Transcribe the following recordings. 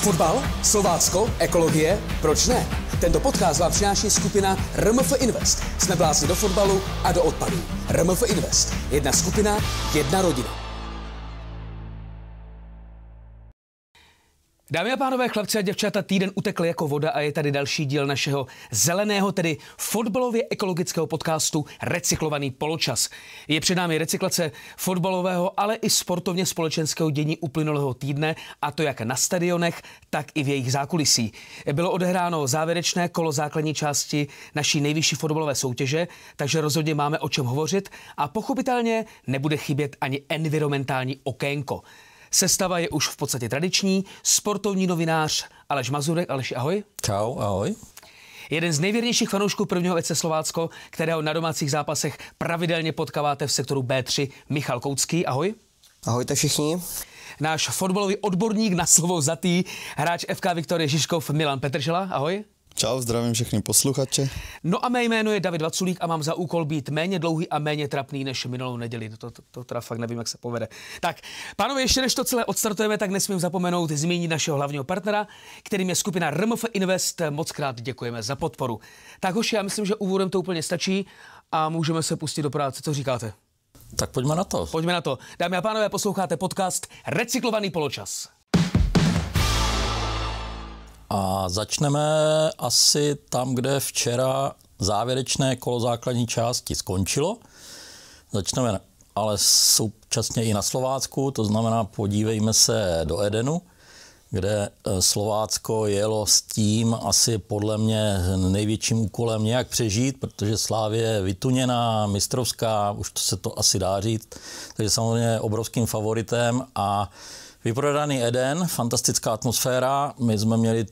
Fotbal? Slovácko? Ekologie? Proč ne? Tento podcast vám přináší skupina RMF Invest. Jsme blázni do fotbalu a do odpadů. RMF Invest. Jedna skupina, jedna rodina. Dámy a pánové, chlapci a děvčata, týden utekl jako voda a je tady další díl našeho zeleného, tedy fotbalově ekologického podcastu Recyklovaný poločas. Je před námi recyklace fotbalového, ale i sportovně společenského dění uplynulého týdne, a to jak na stadionech, tak i v jejich zákulisí. Bylo odehráno závěrečné kolo základní části naší nejvyšší fotbalové soutěže, takže rozhodně máme o čem hovořit a pochopitelně nebude chybět ani environmentální okénko. Sestava je už v podstatě tradiční, sportovní novinář Aleš Mazurek. Aleši, ahoj. Čau, ahoj. Jeden z nejvěrnějších fanoušků prvního FC Slovácko, kterého na domácích zápasech pravidelně potkáváte v sektoru B3, Michal Koucký, ahoj. Ahojte všichni. Náš fotbalový odborník na slovo zatý, hráč FK Viktorie Žižkov Milan Petržela, ahoj. Čau, zdravím všechny posluchače. No a mé jméno je David Vaculík a mám za úkol být méně dlouhý a méně trapný než minulou neděli. To teda fakt nevím, jak se povede. Tak, pánové, ještě než to celé odstartujeme, tak nesmím zapomenout zmínit našeho hlavního partnera, kterým je skupina RMF Invest. Mockrát děkujeme za podporu. Tak hoši, já myslím, že úvodem to úplně stačí a můžeme se pustit do práce. Co říkáte? Tak pojďme na to. Pojďme na to. Dámy a pánové, posloucháte podcast Recyklovaný poločas. A začneme asi tam, kde včera závěrečné kolo základní části skončilo. Začneme ale současně i na Slovácku, to znamená podívejme se do Edenu, kde Slovácko jelo s tím asi podle mě největším úkolem nějak přežít, protože Slavie je vytuněná, mistrovská, už se to asi dá říct, takže samozřejmě obrovským favoritem a vyprodaný Eden, fantastická atmosféra. My jsme měli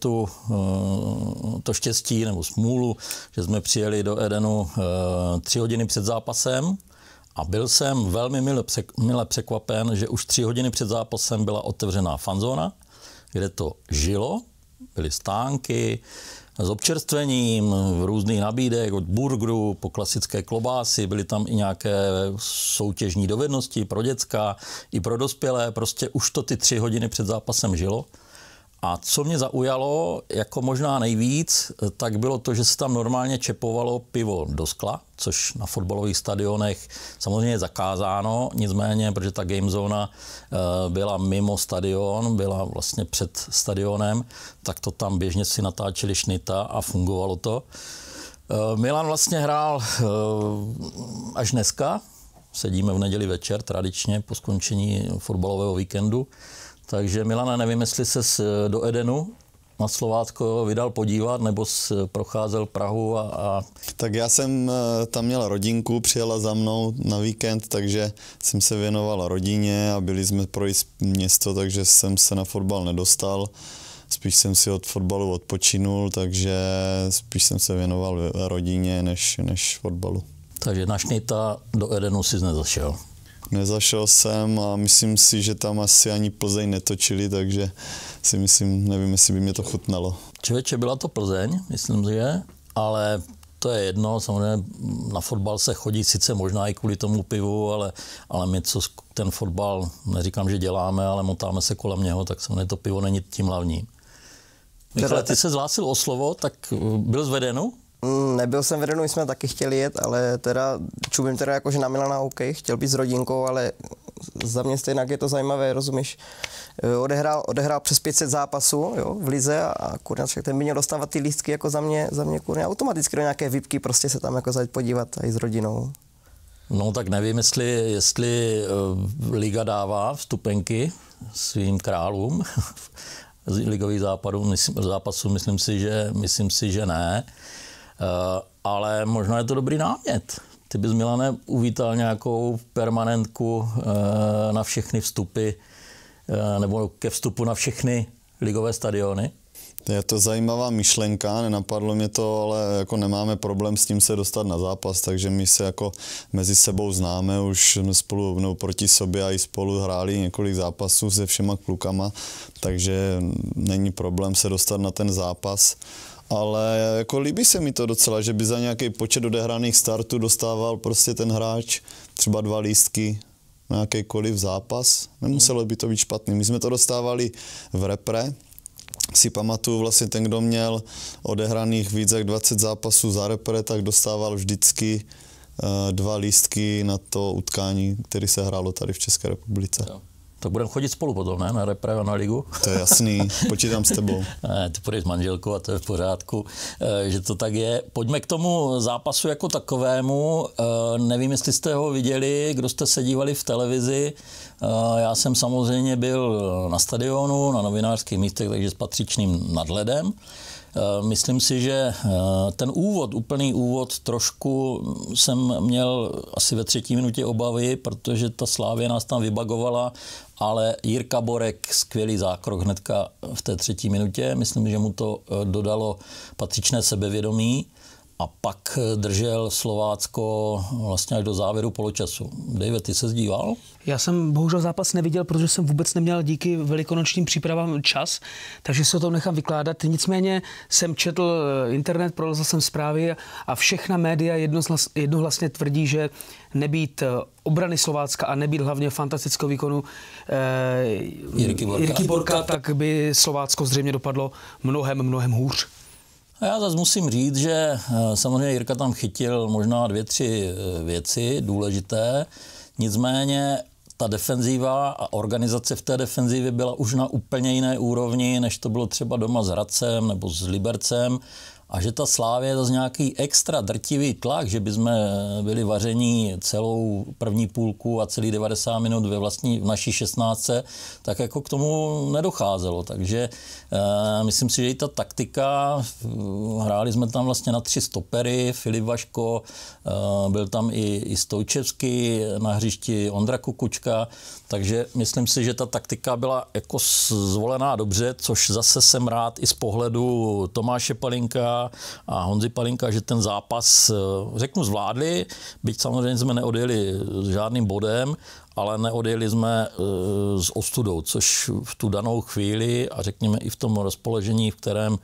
to štěstí nebo smůlu, že jsme přijeli do Edenu 3 hodiny před zápasem a byl jsem velmi mile překvapen, že už 3 hodiny před zápasem byla otevřená fanzóna, kde to žilo, byly stánky s občerstvením, různých nabídek od burgerů po klasické klobásy, byly tam i nějaké soutěžní dovednosti pro děcka i pro dospělé, prostě už to ty 3 hodiny před zápasem žilo. A co mě zaujalo jako možná nejvíc, tak bylo to, že se tam normálně čepovalo pivo do skla, což na fotbalových stadionech samozřejmě je zakázáno, nicméně, protože ta game zóna byla mimo stadion, byla vlastně před stadionem, tak to tam běžně si natáčeli šnita a fungovalo to. Milan vlastně hrál až dneska, sedíme v neděli večer tradičně po skončení fotbalového víkendu. Takže Milana, nevím, jestli ses do Edenu na Slovácko vydal podívat, nebo procházel Prahu a... Tak já jsem tam měl rodinku, přijela za mnou na víkend, takže jsem se věnoval rodině a byli jsme projít město, takže jsem se na fotbal nedostal. Spíš jsem si od fotbalu odpočinul, takže spíš jsem se věnoval rodině než fotbalu. Takže na šnita do Edenu jsi nezašel. Nezašel jsem a myslím si, že tam asi ani Plzeň netočili, takže si myslím, nevím, jestli by mě to chutnalo. Člověče, byla to Plzeň, myslím, že, ale to je jedno, samozřejmě na fotbal se chodí sice možná i kvůli tomu pivu, ale my, co ten fotbal, neříkám, že děláme, ale motáme se kolem něho, tak samozřejmě to pivo není tím hlavním. Michale, ty se zhlásil o slovo, tak byl z Edenu? Nebyl jsem v Edenu, jsme taky chtěli jet, ale teda čubím teda jakože na Milana, OK, chtěl být s rodinkou, ale za mě stejně je to zajímavé, rozumíš? Odehrál přes 500 zápasů, jo, v lize a kurňa, ten by měl dostávat ty lístky jako za mě kurňa automaticky do nějaké výpky, prostě se tam jako zajít podívat i s rodinou. No tak nevím, jestli liga dává vstupenky svým králům ligových zápasů, myslím si, že ne. Ale možná je to dobrý námět. Ty bys, Milane, uvítal nějakou permanentku na všechny vstupy nebo ke vstupu na všechny ligové stadiony? Je to zajímavá myšlenka, nenapadlo mě to, ale jako nemáme problém s tím se dostat na zápas, takže my se jako mezi sebou známe, už jsme spolu nebo proti sobě a i spolu hráli několik zápasů se všema klukama, takže není problém se dostat na ten zápas. Ale jako líbí se mi to docela, že by za nějaký počet odehraných startů dostával prostě ten hráč třeba 2 lístky na jakýkoliv zápas. Nemuselo by to být špatný. My jsme to dostávali v repre, si pamatuju, vlastně ten, kdo měl odehraných víc jak 20 zápasů za repre, tak dostával vždycky 2 lístky na to utkání, které se hrálo tady v České republice. Jo. Tak budeme chodit spolu potom, ne? Na repre a na ligu? To je jasný, počítám s tebou. Ne, ty půjdeš s manželkou a to je v pořádku, že to tak je. Pojďme k tomu zápasu jako takovému. Nevím, jestli jste ho viděli, kdo jste se dívali v televizi. Já jsem samozřejmě byl na stadionu, na novinářských místech, takže s patřičným nadhledem. Myslím si, že ten úvod, úplný úvod, trošku jsem měl asi ve 3. minutě obavy, protože ta Slavia nás tam vybagovala, ale Jirka Borek, skvělý zákrok hnedka v té 3. minutě, myslím, že mu to dodalo patřičné sebevědomí a pak držel Slovácko vlastně až do závěru poločasu. David, ty se díval? Já jsem bohužel zápas neviděl, protože jsem vůbec neměl díky velikonočním přípravám čas, takže se o tom nechám vykládat. Nicméně jsem četl internet, prolezl jsem zprávy a všechna média jednohlasně tvrdí, že nebýt obrany Slovácka a nebýt hlavně fantastického výkonu Jirky Borka, tak by Slovácko zřejmě dopadlo mnohem hůř. A já zase musím říct, že samozřejmě Jirka tam chytil možná 2-3 věci důležité, nicméně ta defenzíva a organizace v té defenzivě byla už na úplně jiné úrovni, než to bylo třeba doma s Hradcem nebo s Libercem. A že ta Slavia zase nějaký extra drtivý tlak, že bychom byli vaření celou první půlku a celý 90 minut v naší 16, tak jako k tomu nedocházelo. Takže myslím si, že i ta taktika, hráli jsme tam vlastně na 3 stopery, Filip Vaško, byl tam i Stojčevský na hřišti, Ondra Kukučka, takže myslím si, že ta taktika byla jako zvolená dobře, což zase jsem rád i z pohledu Tomáše Palinka a Honzy Palinka, že ten zápas, řeknu, zvládli, byť samozřejmě jsme neodjeli s žádným bodem, ale neodjeli jsme s ostudou, což v tu danou chvíli a řekněme i v tom rozpoložení, v kterém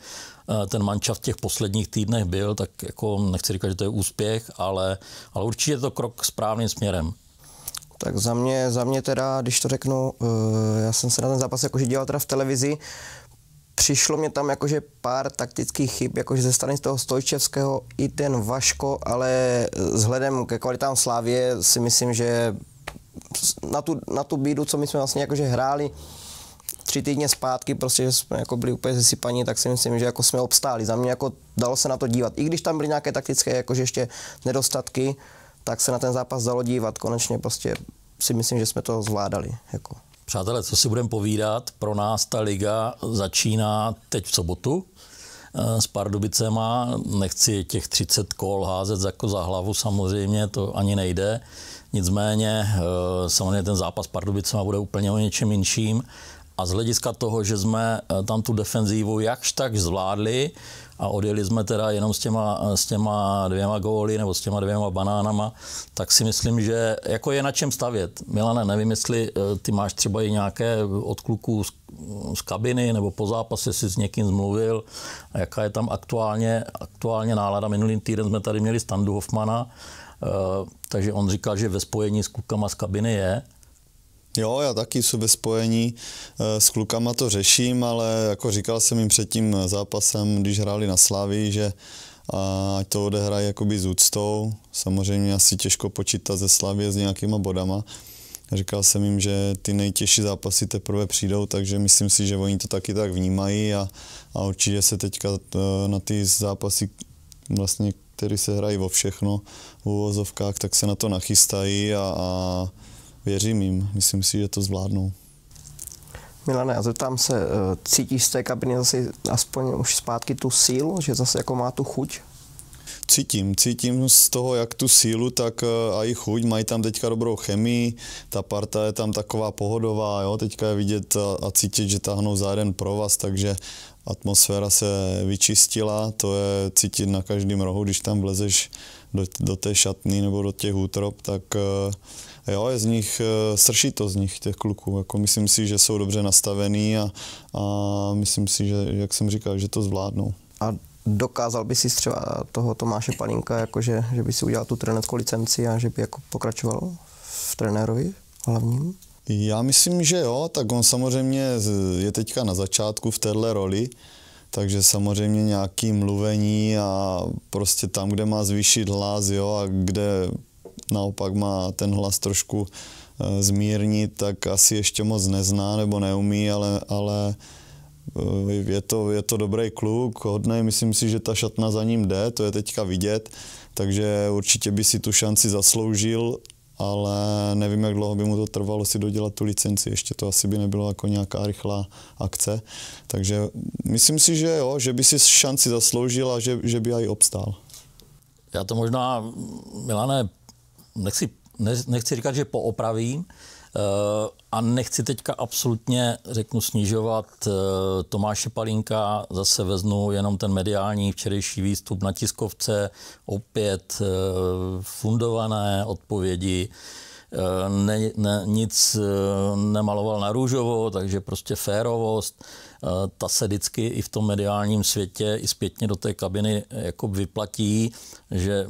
ten mančaft v těch posledních týdnech byl, tak jako nechci říkat, že to je úspěch, ale určitě je to krok správným směrem. Tak za mě teda, když to řeknu, já jsem se na ten zápas jakože díval teda v televizi, přišlo mě tam jakože pár taktických chyb, jakože ze strany toho Stojčevského i ten Vaško, ale vzhledem ke kvalitám Slavie si myslím, že na tu bídu, co my jsme vlastně jakože hráli 3 týdny zpátky, prostě, že jsme jako byli úplně zesypaní, tak si myslím, že jako jsme obstáli. Za mě jako dalo se na to dívat. I když tam byly nějaké taktické jakože ještě nedostatky, tak se na ten zápas dalo dívat. Konečně prostě si myslím, že jsme to zvládali. Jako. Přátelé, co si budeme povídat, pro nás ta liga začíná teď v sobotu s Pardubicema. Nechci těch 30 kol házet jako za hlavu, samozřejmě to ani nejde. Nicméně samozřejmě ten zápas Pardubicema bude úplně o něčem jinším. A z hlediska toho, že jsme tam tu defenzívu jakž tak zvládli a odjeli jsme teda jenom s těma 2 góly nebo s těma 2 banánama, tak si myslím, že jako je na čem stavět. Milane, nevím, jestli ty máš třeba i nějaké od kluků z kabiny nebo po zápase si s někým zmluvil, a jaká je tam aktuálně nálada. Minulý týden jsme tady měli Standu Hoffmana, takže on říkal, že ve spojení s klukama z kabiny je. Jo, já taky jsem ve spojení s klukama, to řeším, ale jako říkal jsem jim před tím zápasem, když hráli na Slavii, že ať to odehrají jakoby s úctou. Samozřejmě asi těžko počítat ze Slavie s nějakýma bodama. Říkal jsem jim, že ty nejtěžší zápasy teprve přijdou, takže myslím si, že oni to taky tak vnímají a určitě se teďka na ty zápasy, vlastně, které se hrají o všechno v uvozovkách, tak se na to nachystají a věřím jim. Myslím si, že to zvládnou. Milane, a zeptám se, cítíš z té kabiny zase aspoň už zpátky tu sílu, že zase jako má tu chuť? Cítím z toho, jak tu sílu, tak a i chuť. Mají tam teďka dobrou chemii, ta parta je tam taková pohodová, jo? Teďka je vidět a cítit, že tahnou za jeden provaz, takže atmosféra se vyčistila, to je cítit na každém rohu, když tam vlezeš do té šatny nebo do těch útrop, tak jo, je z nich, srší to z nich, těch kluků. Jako myslím si, že jsou dobře nastavený a myslím si, že, jak jsem říkal, že to zvládnou. A dokázal by si třeba toho Tomáše Palinka, jakože, že by si udělal tu trenérskou licenci a že by jako pokračoval v trenérovi hlavním? Já myslím, že jo, tak on samozřejmě je teďka na začátku v téhle roli, takže samozřejmě nějaké mluvení a prostě tam, kde má zvýšit hlas, jo, a kde naopak má ten hlas trošku zmírnit, tak asi ještě moc nezná nebo neumí, ale je to dobrý kluk, hodnej, myslím si, že ta šatna za ním jde, to je teďka vidět, takže určitě by si tu šanci zasloužil, ale nevím, jak dlouho by mu to trvalo si dodělat tu licenci, ještě to asi by nebylo jako nějaká rychlá akce, takže myslím si, že jo, že by si šanci zasloužil a že by aj obstál. Já to možná, Milane, nechci říkat, že poopravím, a nechci teďka absolutně, řeknu, snižovat Tomáše Palínka, zase vezmu jenom ten mediální včerejší výstup na tiskovce, opět fundované odpovědi, nic nemaloval na růžovo, takže prostě férovost, ta se vždycky i v tom mediálním světě i zpětně do té kabiny jako vyplatí, že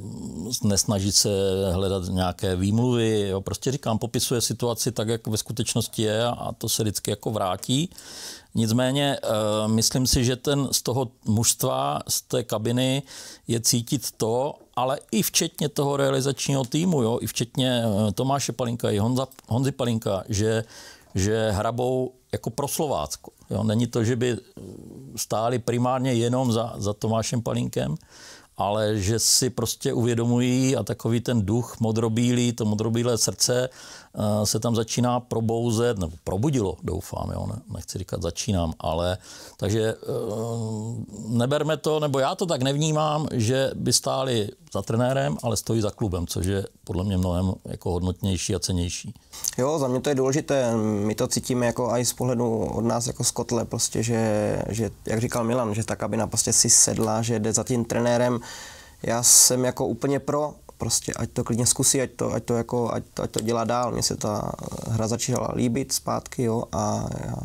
nesnaží se hledat nějaké výmluvy, jo. Prostě říkám, popisuje situaci tak, jak ve skutečnosti je a to se vždycky jako vrátí. Nicméně myslím si, že z toho mužstva, z té kabiny je cítit to, ale i včetně toho realizačního týmu, jo, i včetně Tomáše Palínka i Honzy Palínka, že hrabou jako pro Slovácko. Jo. Není to, že by stáli primárně jenom za Tomášem Palínkem, ale že si prostě uvědomují a takový ten duch modrobílý, to modrobílé srdce se tam začíná probouzet, nebo probudilo, doufám, jo, nechci říkat začínám, ale takže neberme to, nebo já to tak nevnímám, že by stáli za trenérem, ale stojí za klubem, což je podle mě mnohem jako hodnotnější a cennější. Jo, za mě to je důležité, my to cítíme jako i z pohledu od nás jako z kotle, prostě, že jak říkal Milan, že ta kabina prostě si sedla, že jde za tím trenérem. Já jsem jako úplně pro, prostě ať to klidně zkusí, ať to dělá dál. Mně se ta hra začala líbit zpátky, jo, a já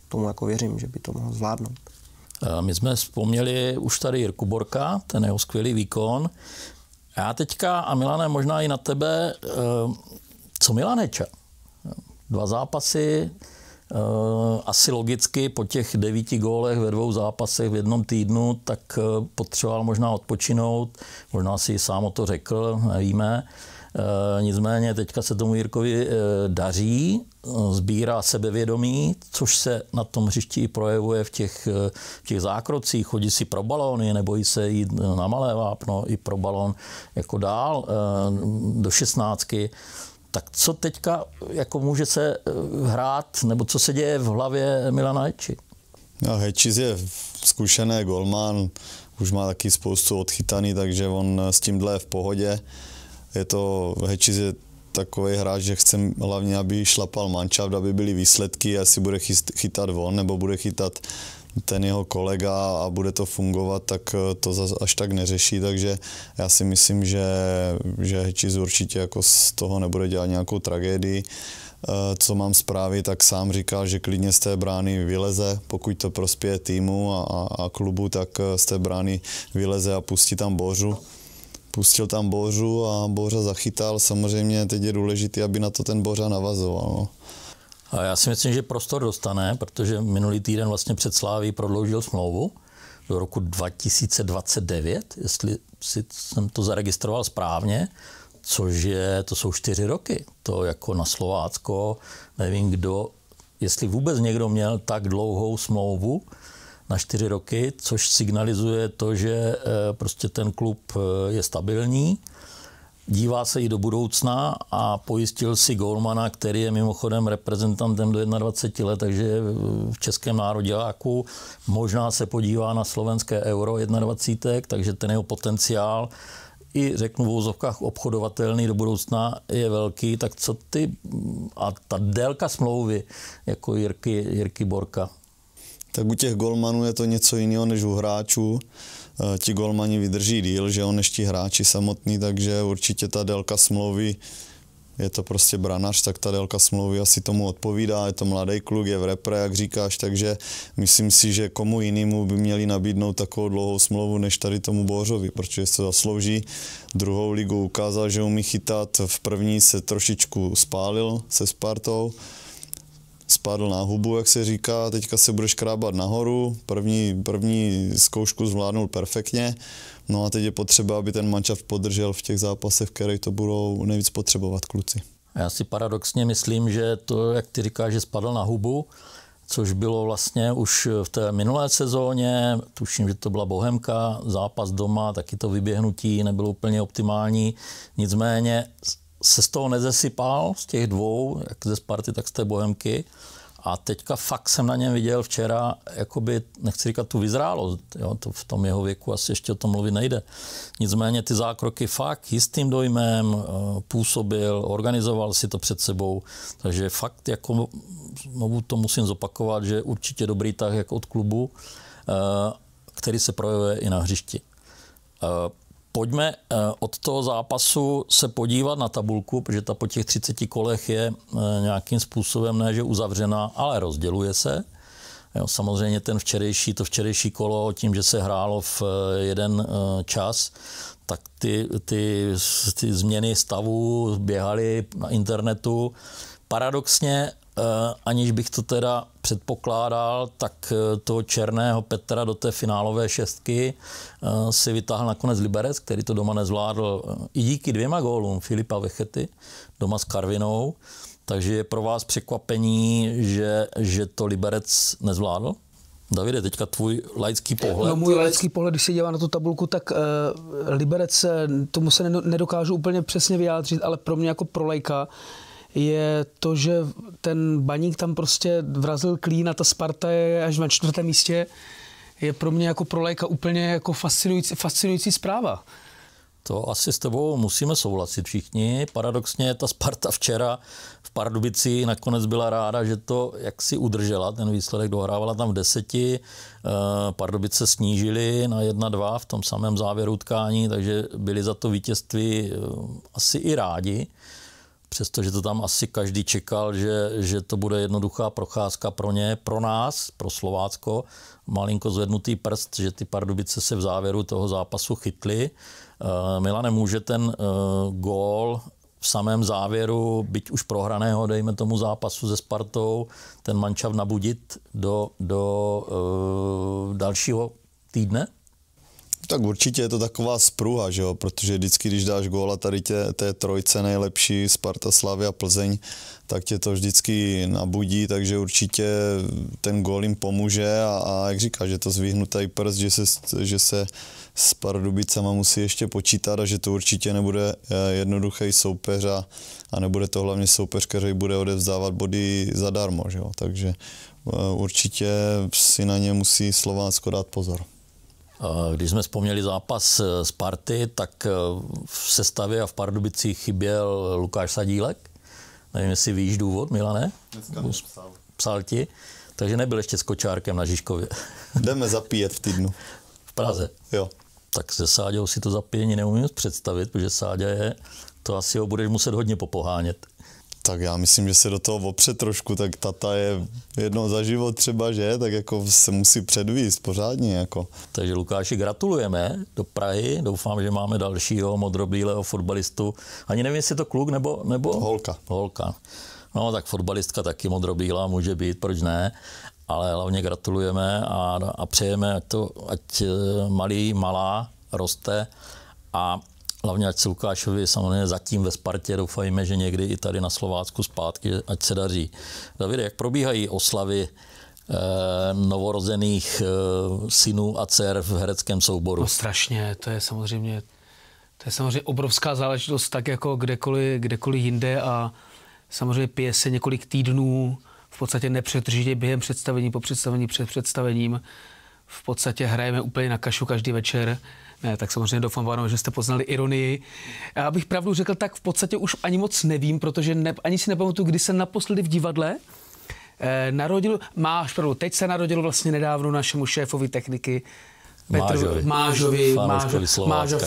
tomu jako věřím, že by to mohl zvládnout. My jsme vzpomněli už tady Jirku Borka, ten jeho skvělý výkon. Já teďka, a Milane, možná i na tebe, co Milan Heča? 2 zápasy, asi logicky po těch 9 gólech ve 2 zápasech v jednom týdnu, tak potřeboval možná odpočinout, možná si sám o to řekl, nevíme. Nicméně teďka se tomu Jirkovi daří, sbírá sebevědomí, což se na tom hřišti i projevuje v těch zákrocích, chodí si pro balóny, nebojí se jít na malé vápno i pro balón jako dál do 16. Tak co teďka jako může se hrát, nebo co se děje v hlavě Milana Heči? No, Hečis je zkušený golman, už má taky spoustu odchytaný, takže on s tímhle je v pohodě. Hečis je takový hráč, že chce hlavně, aby šlapal manšaft, aby byly výsledky, jestli bude chytat on, nebo bude chytat ten jeho kolega a bude to fungovat, tak to až tak neřeší, takže já si myslím, že Hečis určitě jako z toho nebude dělat nějakou tragédii. Co mám zprávy, tak sám říkal, že klidně z té brány vyleze, pokud to prospěje týmu a klubu, tak z té brány vyleze a pustí tam Bořu. Pustil tam Bořu a Bořa zachytal. Samozřejmě teď je důležité, aby na to ten Bořa navazoval. No. A já si myslím, že prostor dostane, protože minulý týden vlastně před Sláví prodloužil smlouvu do roku 2029, jestli jsem to zaregistroval správně, to jsou 4 roky. To jako na Slovácko, nevím kdo, jestli vůbec někdo měl tak dlouhou smlouvu na 4 roky, což signalizuje to, že prostě ten klub je stabilní, dívá se i do budoucna a pojistil si golmana, který je mimochodem reprezentantem do 21 let, takže v českém nároďáku možná se podívá na slovenské Euro 21, takže ten jeho potenciál i řeknu v úzovkách obchodovatelný do budoucna je velký, tak co ty a ta délka smlouvy jako Jirky Borka? Tak u těch golmanů je to něco jiného než u hráčů. Ti golmani vydrží díl, že on než ti hráči samotný, takže určitě ta délka smlouvy, je to prostě branař, tak ta délka smlouvy asi tomu odpovídá, je to mladý kluk, je v repre, jak říkáš, takže myslím si, že komu jinému by měli nabídnout takovou dlouhou smlouvu, než tady tomu Bořovi, protože se zaslouží. Druhou ligu ukázal, že umí chytat, v první se trošičku spálil se Spartou, spadl na hubu, jak se říká, teďka se bude škrábat nahoru, první zkoušku zvládnul perfektně, no a teď je potřeba, aby ten mančaft podržel v těch zápasech, které to budou nejvíc potřebovat kluci. Já si paradoxně myslím, že to, jak ty říkáš, že spadl na hubu, což bylo vlastně už v té minulé sezóně, tuším, že to byla Bohemka, zápas doma, taky to vyběhnutí nebylo úplně optimální, nicméně se z toho nezesypal, z těch dvou, jak ze Sparty, tak z té Bohemky. A teďka fakt jsem na něm viděl včera, jakoby, nechci říkat tu vyzrálost, jo, to v tom jeho věku asi ještě o tom mluvit nejde. Nicméně ty zákroky fakt jistým dojmem působil, organizoval si to před sebou, takže fakt jako, znovu to musím zopakovat, že určitě dobrý tah jako od klubu, který se projevuje i na hřišti. Pojďme od toho zápasu se podívat na tabulku, protože ta po těch 30 kolech je nějakým způsobem ne, že uzavřená, ale rozděluje se. Jo, samozřejmě to včerejší kolo, tím, že se hrálo v jeden čas, tak ty změny stavu běhaly na internetu. Paradoxně, aniž bych to teda předpokládal, tak toho černého Petra do té finálové šestky si vytáhl nakonec Liberec, který to doma nezvládl i díky 2 gólům Filipa Vechety doma s Karvinou. Takže je pro vás překvapení, že to Liberec nezvládl? Davide, teďka tvůj laický pohled. No, můj laický pohled, když se dívá na tu tabulku, tak Liberec, tomu se nedokážu úplně přesně vyjádřit, ale pro mě jako pro laika je to, že ten Baník tam prostě vrazil klín a ta Sparta je až na 4. místě, je pro mě jako pro laika úplně jako fascinující zpráva. To asi s tebou musíme souhlasit všichni. Paradoxně ta Sparta včera v Pardubicích nakonec byla ráda, že to jaksi udržela, ten výsledek dohrávala tam v 10. Pardubice snížili na 1-2 v tom samém závěru utkání, takže byli za to vítězství asi i rádi. Přestože to tam asi každý čekal, že to bude jednoduchá procházka pro ně, pro nás, pro Slovácko, malinko zvednutý prst, že ty Pardubice se v závěru toho zápasu chytly. Milane, může ten gól v samém závěru, byť už prohraného, dejme tomu zápasu se Spartou, ten mančaft nabudit do dalšího týdne? Tak určitě je to taková spruha, že jo? Protože vždycky, když dáš góla tady té trojce nejlepší, Sparta, Slavia, Plzeň, tak tě to vždycky nabudí, takže určitě ten gól jim pomůže a jak říkáš, že to zvíhnutý prst, že se s Pardubicama musí ještě počítat a že to určitě nebude jednoduchý soupeř a nebude to hlavně soupeř, který bude odevzdávat body zadarmo, že jo? Takže určitě si na ně musí Slovácko dát pozor. Když jsme vzpomněli zápas Sparty, tak v sestavě a v Pardubicích chyběl Lukáš Sadílek. Nevím, jestli víš důvod, Milane? Psal ti. Takže nebyl ještě s Kočárkem na Žižkově. Jdeme zapíjet v týdnu. V Praze? Jo. Tak se Sáďou si to zapíjení neumím představit, protože Sáďa to asi ho budeš muset hodně popohánět. Tak já myslím, že se do toho opře trošku, tak tata je jednou za život třeba, že? Tak jako se musí předvíst pořádně. Jako. Takže Lukáši, gratulujeme do Prahy. Doufám, že máme dalšího modrobílého fotbalistu. Ani nevím, jestli je to kluk nebo... Holka. No tak fotbalistka taky modrobílá může být, proč ne? Ale hlavně gratulujeme a přejeme, ať malá roste a hlavně ať se Lukášovi samozřejmě zatím ve Spartě, doufajme, že někdy i tady na Slovácku zpátky, ať se daří. Davide, jak probíhají oslavy novorozených synů a dcer v hereckém souboru? No strašně, to je samozřejmě obrovská záležitost, tak jako kdekoliv jinde a samozřejmě pije se několik týdnů, v podstatě nepřetržitě během představení, po představení, před představením. V podstatě hrajeme úplně na kašu každý večer. Ne, tak samozřejmě doufám, že jste poznali ironii. Já bych pravdu řekl, tak v podstatě už ani moc nevím, protože ani si nepamatuju, kdy jsem naposledy v divadle narodil. Máš pravdu, teď se narodil vlastně nedávno našemu šéfovi techniky Mážovi,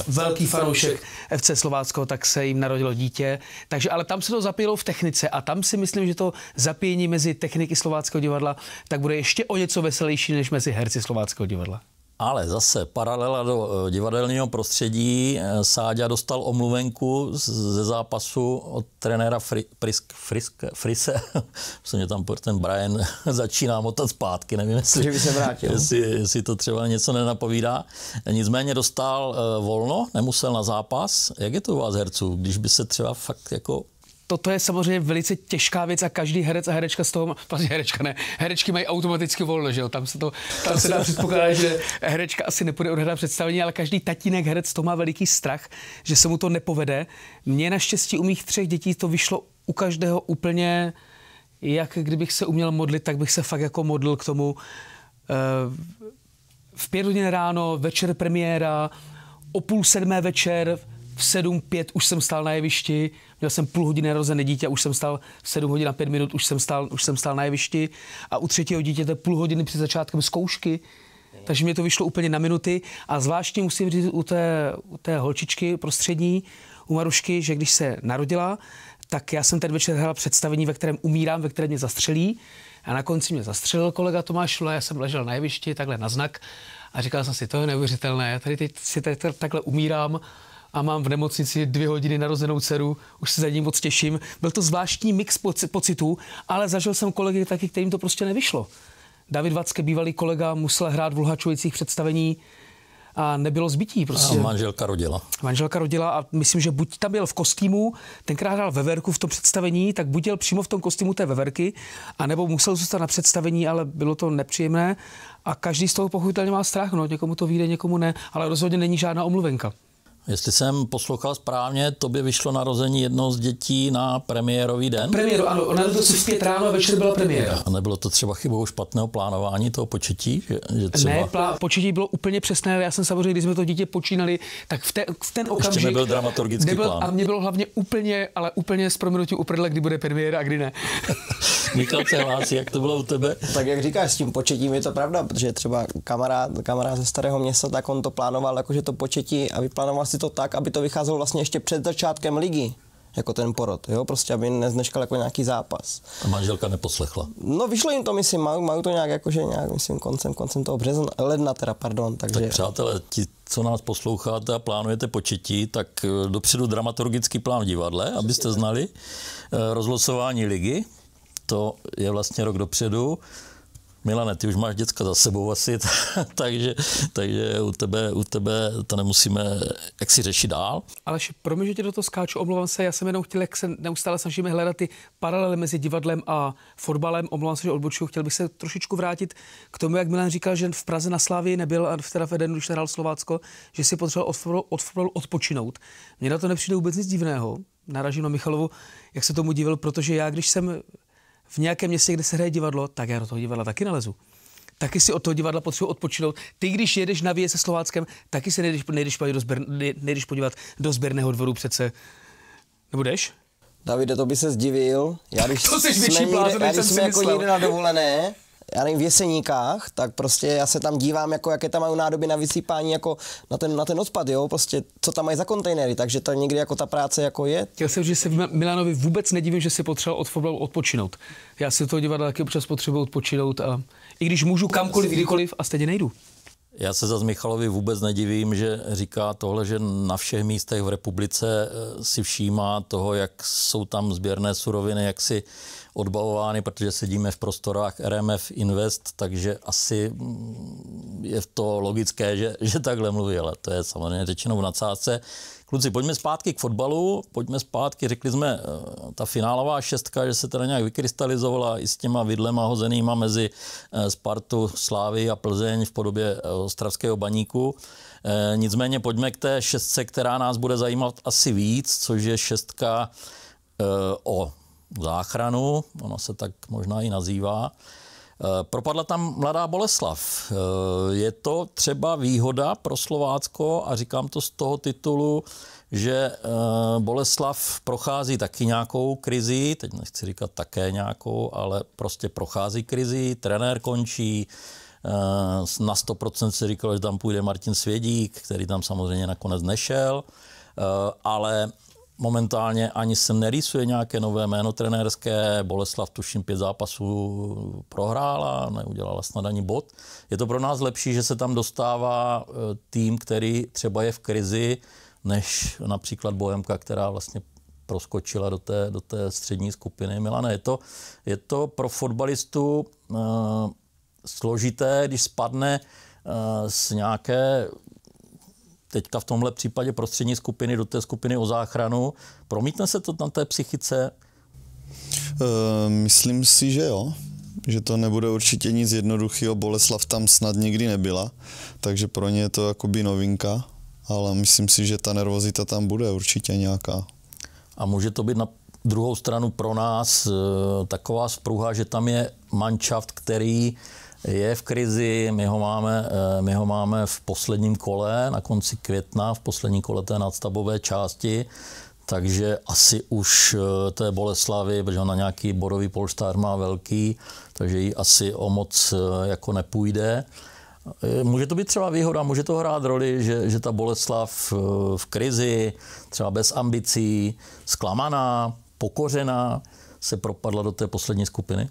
velký fanoušek FC Slovácko, tak se jim narodilo dítě. Takže, ale tam se to zapíjelo v technice a tam si myslím, že to zapíjení mezi techniky Slováckého divadla tak bude ještě o něco veselější než mezi herci Slováckého divadla. Ale zase paralela do divadelního prostředí. Sáďa dostal omluvenku ze zápasu od trenéra Frise. Se mě tam ten Brian začíná motat zpátky, nevím, jestli to třeba něco nenapovídá. Nicméně dostal volno, nemusel na zápas. Jak je to u vás herců, když by se třeba fakt jako... Toto je samozřejmě velice těžká věc a každý herec a herečka z toho, herečky mají automaticky volno, že jo, tam se dá předpokládat, že herečka asi nepůjde odhrát představení, ale každý tatínek herec to má veliký strach, že se mu to nepovede. Mně naštěstí u mých 3 dětí to vyšlo u každého úplně, jak kdybych se uměl modlit, tak bych se fakt jako modlil k tomu. V 5 hodin ráno, večer premiéra, o 6:30 večer, v 7:05 už jsem stál na jevišti, měl jsem půl hodiny narozené dítě, už jsem stál v 7 hodin a 5 minut, už jsem stál na jevišti a u 3. dítěte půl hodiny před začátkem zkoušky, takže mě to vyšlo úplně na minuty a zvláštně musím říct u té holčičky prostřední, u Marušky, že když se narodila, tak já jsem ten večer hrál představení, ve kterém umírám, ve kterém mě zastřelí a na konci mě zastřelil kolega Tomáš Šula, já jsem ležel na jevišti takhle na znak a říkal jsem si, to je neuvěřitelné, já tady teď si takhle umírám a mám v nemocnici 2 hodiny narozenou dceru, už se za ní moc těším. Byl to zvláštní mix pocitů, ale zažil jsem kolegy taky, kterým to prostě nevyšlo. David Vacke, bývalý kolega, musel hrát v Luhačovicích představení a nebylo zbytí. Prostě. A manželka rodila. Manželka rodila a myslím, že buď tam byl v kostýmu, tenkrát hrál veverku v tom představení, tak buď jel přímo v tom kostýmu té veverky, anebo musel zůstat na představení, ale bylo to nepříjemné a každý z toho pochopitelně má strach, no, někomu to vyjde, někomu ne, ale rozhodně není žádná omluvenka. Jestli jsem poslouchal správně, tobě vyšlo narození jednoho z dětí na premiérový den? Premiéru, ano. Narodil se v 5 ráno a večer byla premiéra. A nebylo to třeba chybou špatného plánování toho početí? Že třeba... Ne, početí bylo úplně přesné. Já jsem samozřejmě, když jsme to dítě počínali, tak v ten okamžik... Ještě nebyl dramaturgický plán. A mě bylo hlavně úplně s prominutím uprdle, kdy bude premiéra a kdy ne. Michal se hlásí, jak to bylo u tebe? Tak jak říkáš, s tím početím je to pravda, protože třeba kamarád ze Starého Města, tak on to plánoval jakože to početí a vyplánoval si to tak, aby to vycházelo vlastně ještě před začátkem ligy, jako ten porod, jo, prostě aby neznečkal jako nějaký zápas. A manželka neposlechla. No vyšlo jim to, myslím, mají to nějak jakože myslím koncem toho ledna teda, pardon, takže... Tak přátelé, ti, co nás posloucháte a plánujete početí, tak dopředu dramaturgický plán v divadle, abyste znali rozlosování ligy, to je vlastně rok dopředu. Milane, ty už máš děcka za sebou asi, takže u tebe to nemusíme jaksi řešit dál. Ale promiň, že tě do toho skáču, omlouvám se, já jsem jenom chtěl, jak se neustále snažíme hledat ty paralely mezi divadlem a fotbalem, omlouvám se, že odbočuju, chtěl bych se trošičku vrátit k tomu, jak Milan říkal, že v Praze na Slavii nebyl a teda v Edenu, když hrál Slovácko, že si potřeboval od fotbalu odpočinout. Mně na to nepřijde vůbec nic divného, narážím na Michalovu, jak se tomu divil, protože já, když jsem v nějakém městě, kde se hraje divadlo, tak já do toho divadla taky nalezu. Taky si od toho divadla potřebuji odpočinout. Ty, když jedeš na výjezd se Slováckem, taky se nejdeš podívat do sběrného dvoru přece. Nebo jdeš? Davide, to by se zdivil. Já když to jsme jako někde na dovolené, já nevím, v Jeseníkách, tak prostě já se tam dívám, jako jaké tam mají nádoby na vysypání jako na ten odpad, jo, prostě co tam mají za kontejnery, takže to někdy jako ta práce jako je. Chtěl jsem, že se Milanovi vůbec nedivím, že si potřeboval od fotbalu odpočinout. Já si toho divadla taky občas potřebuji odpočinout a i když můžu kamkoliv, kdykoliv a stejně nejdu. Já se zase Michalovi vůbec nedivím, že říká tohle, že na všech místech v republice si všímá toho, jak jsou tam sběrné suroviny, jak si odbavovány, protože sedíme v prostorách RMF Invest, takže asi je to logické, že takhle mluví, ale to je samozřejmě řečeno v nadsázce. Kluci, pojďme zpátky k fotbalu, řekli jsme, ta finálová 6, že se teda nějak vykrystalizovala i s těma vidlema hozenýma mezi Spartu, Slávy a Plzeň v podobě ostravského Baníku. Nicméně pojďme k té 6, která nás bude zajímat asi víc, což je 6 o záchranu, ono se tak možná i nazývá. Propadla tam Mladá Boleslav. Je to třeba výhoda pro Slovácko a říkám to z toho titulu, že Boleslav prochází taky nějakou krizi, teď nechci říkat také nějakou, ale prostě prochází krizi, trenér končí, na 100% se říkalo, že tam půjde Martin Svědík, který tam samozřejmě nakonec nešel, ale momentálně ani se nerýsuje nějaké nové jméno trenérské. Boleslav tuším 5 zápasů prohrála, neudělala snad ani bod. Je to pro nás lepší, že se tam dostává tým, který třeba je v krizi, než například Bohemka, která vlastně proskočila do té střední skupiny. Milane, je to pro fotbalistu složité, když spadne z nějaké, teďka v tomhle případě prostřední skupiny do té skupiny o záchranu. Promítne se to na té psychice? Myslím si, že jo. Že to nebude určitě nic jednoduchého. Boleslav tam snad nikdy nebyla, takže pro ně je to jakoby novinka, ale myslím si, že ta nervozita tam bude určitě nějaká. A může to být na druhou stranu pro nás taková spruha, že tam je manšaft, který je v krizi, my ho máme v posledním kole, na konci května, v posledním kole té nadstavbové části, takže asi už té Boleslavy, protože ona nějaký bodový polštář má velký, takže jí asi o moc jako nepůjde. Může to být třeba výhoda, může to hrát roli, že ta Boleslav v krizi, třeba bez ambicí, zklamaná, pokořená, se propadla do té poslední skupiny?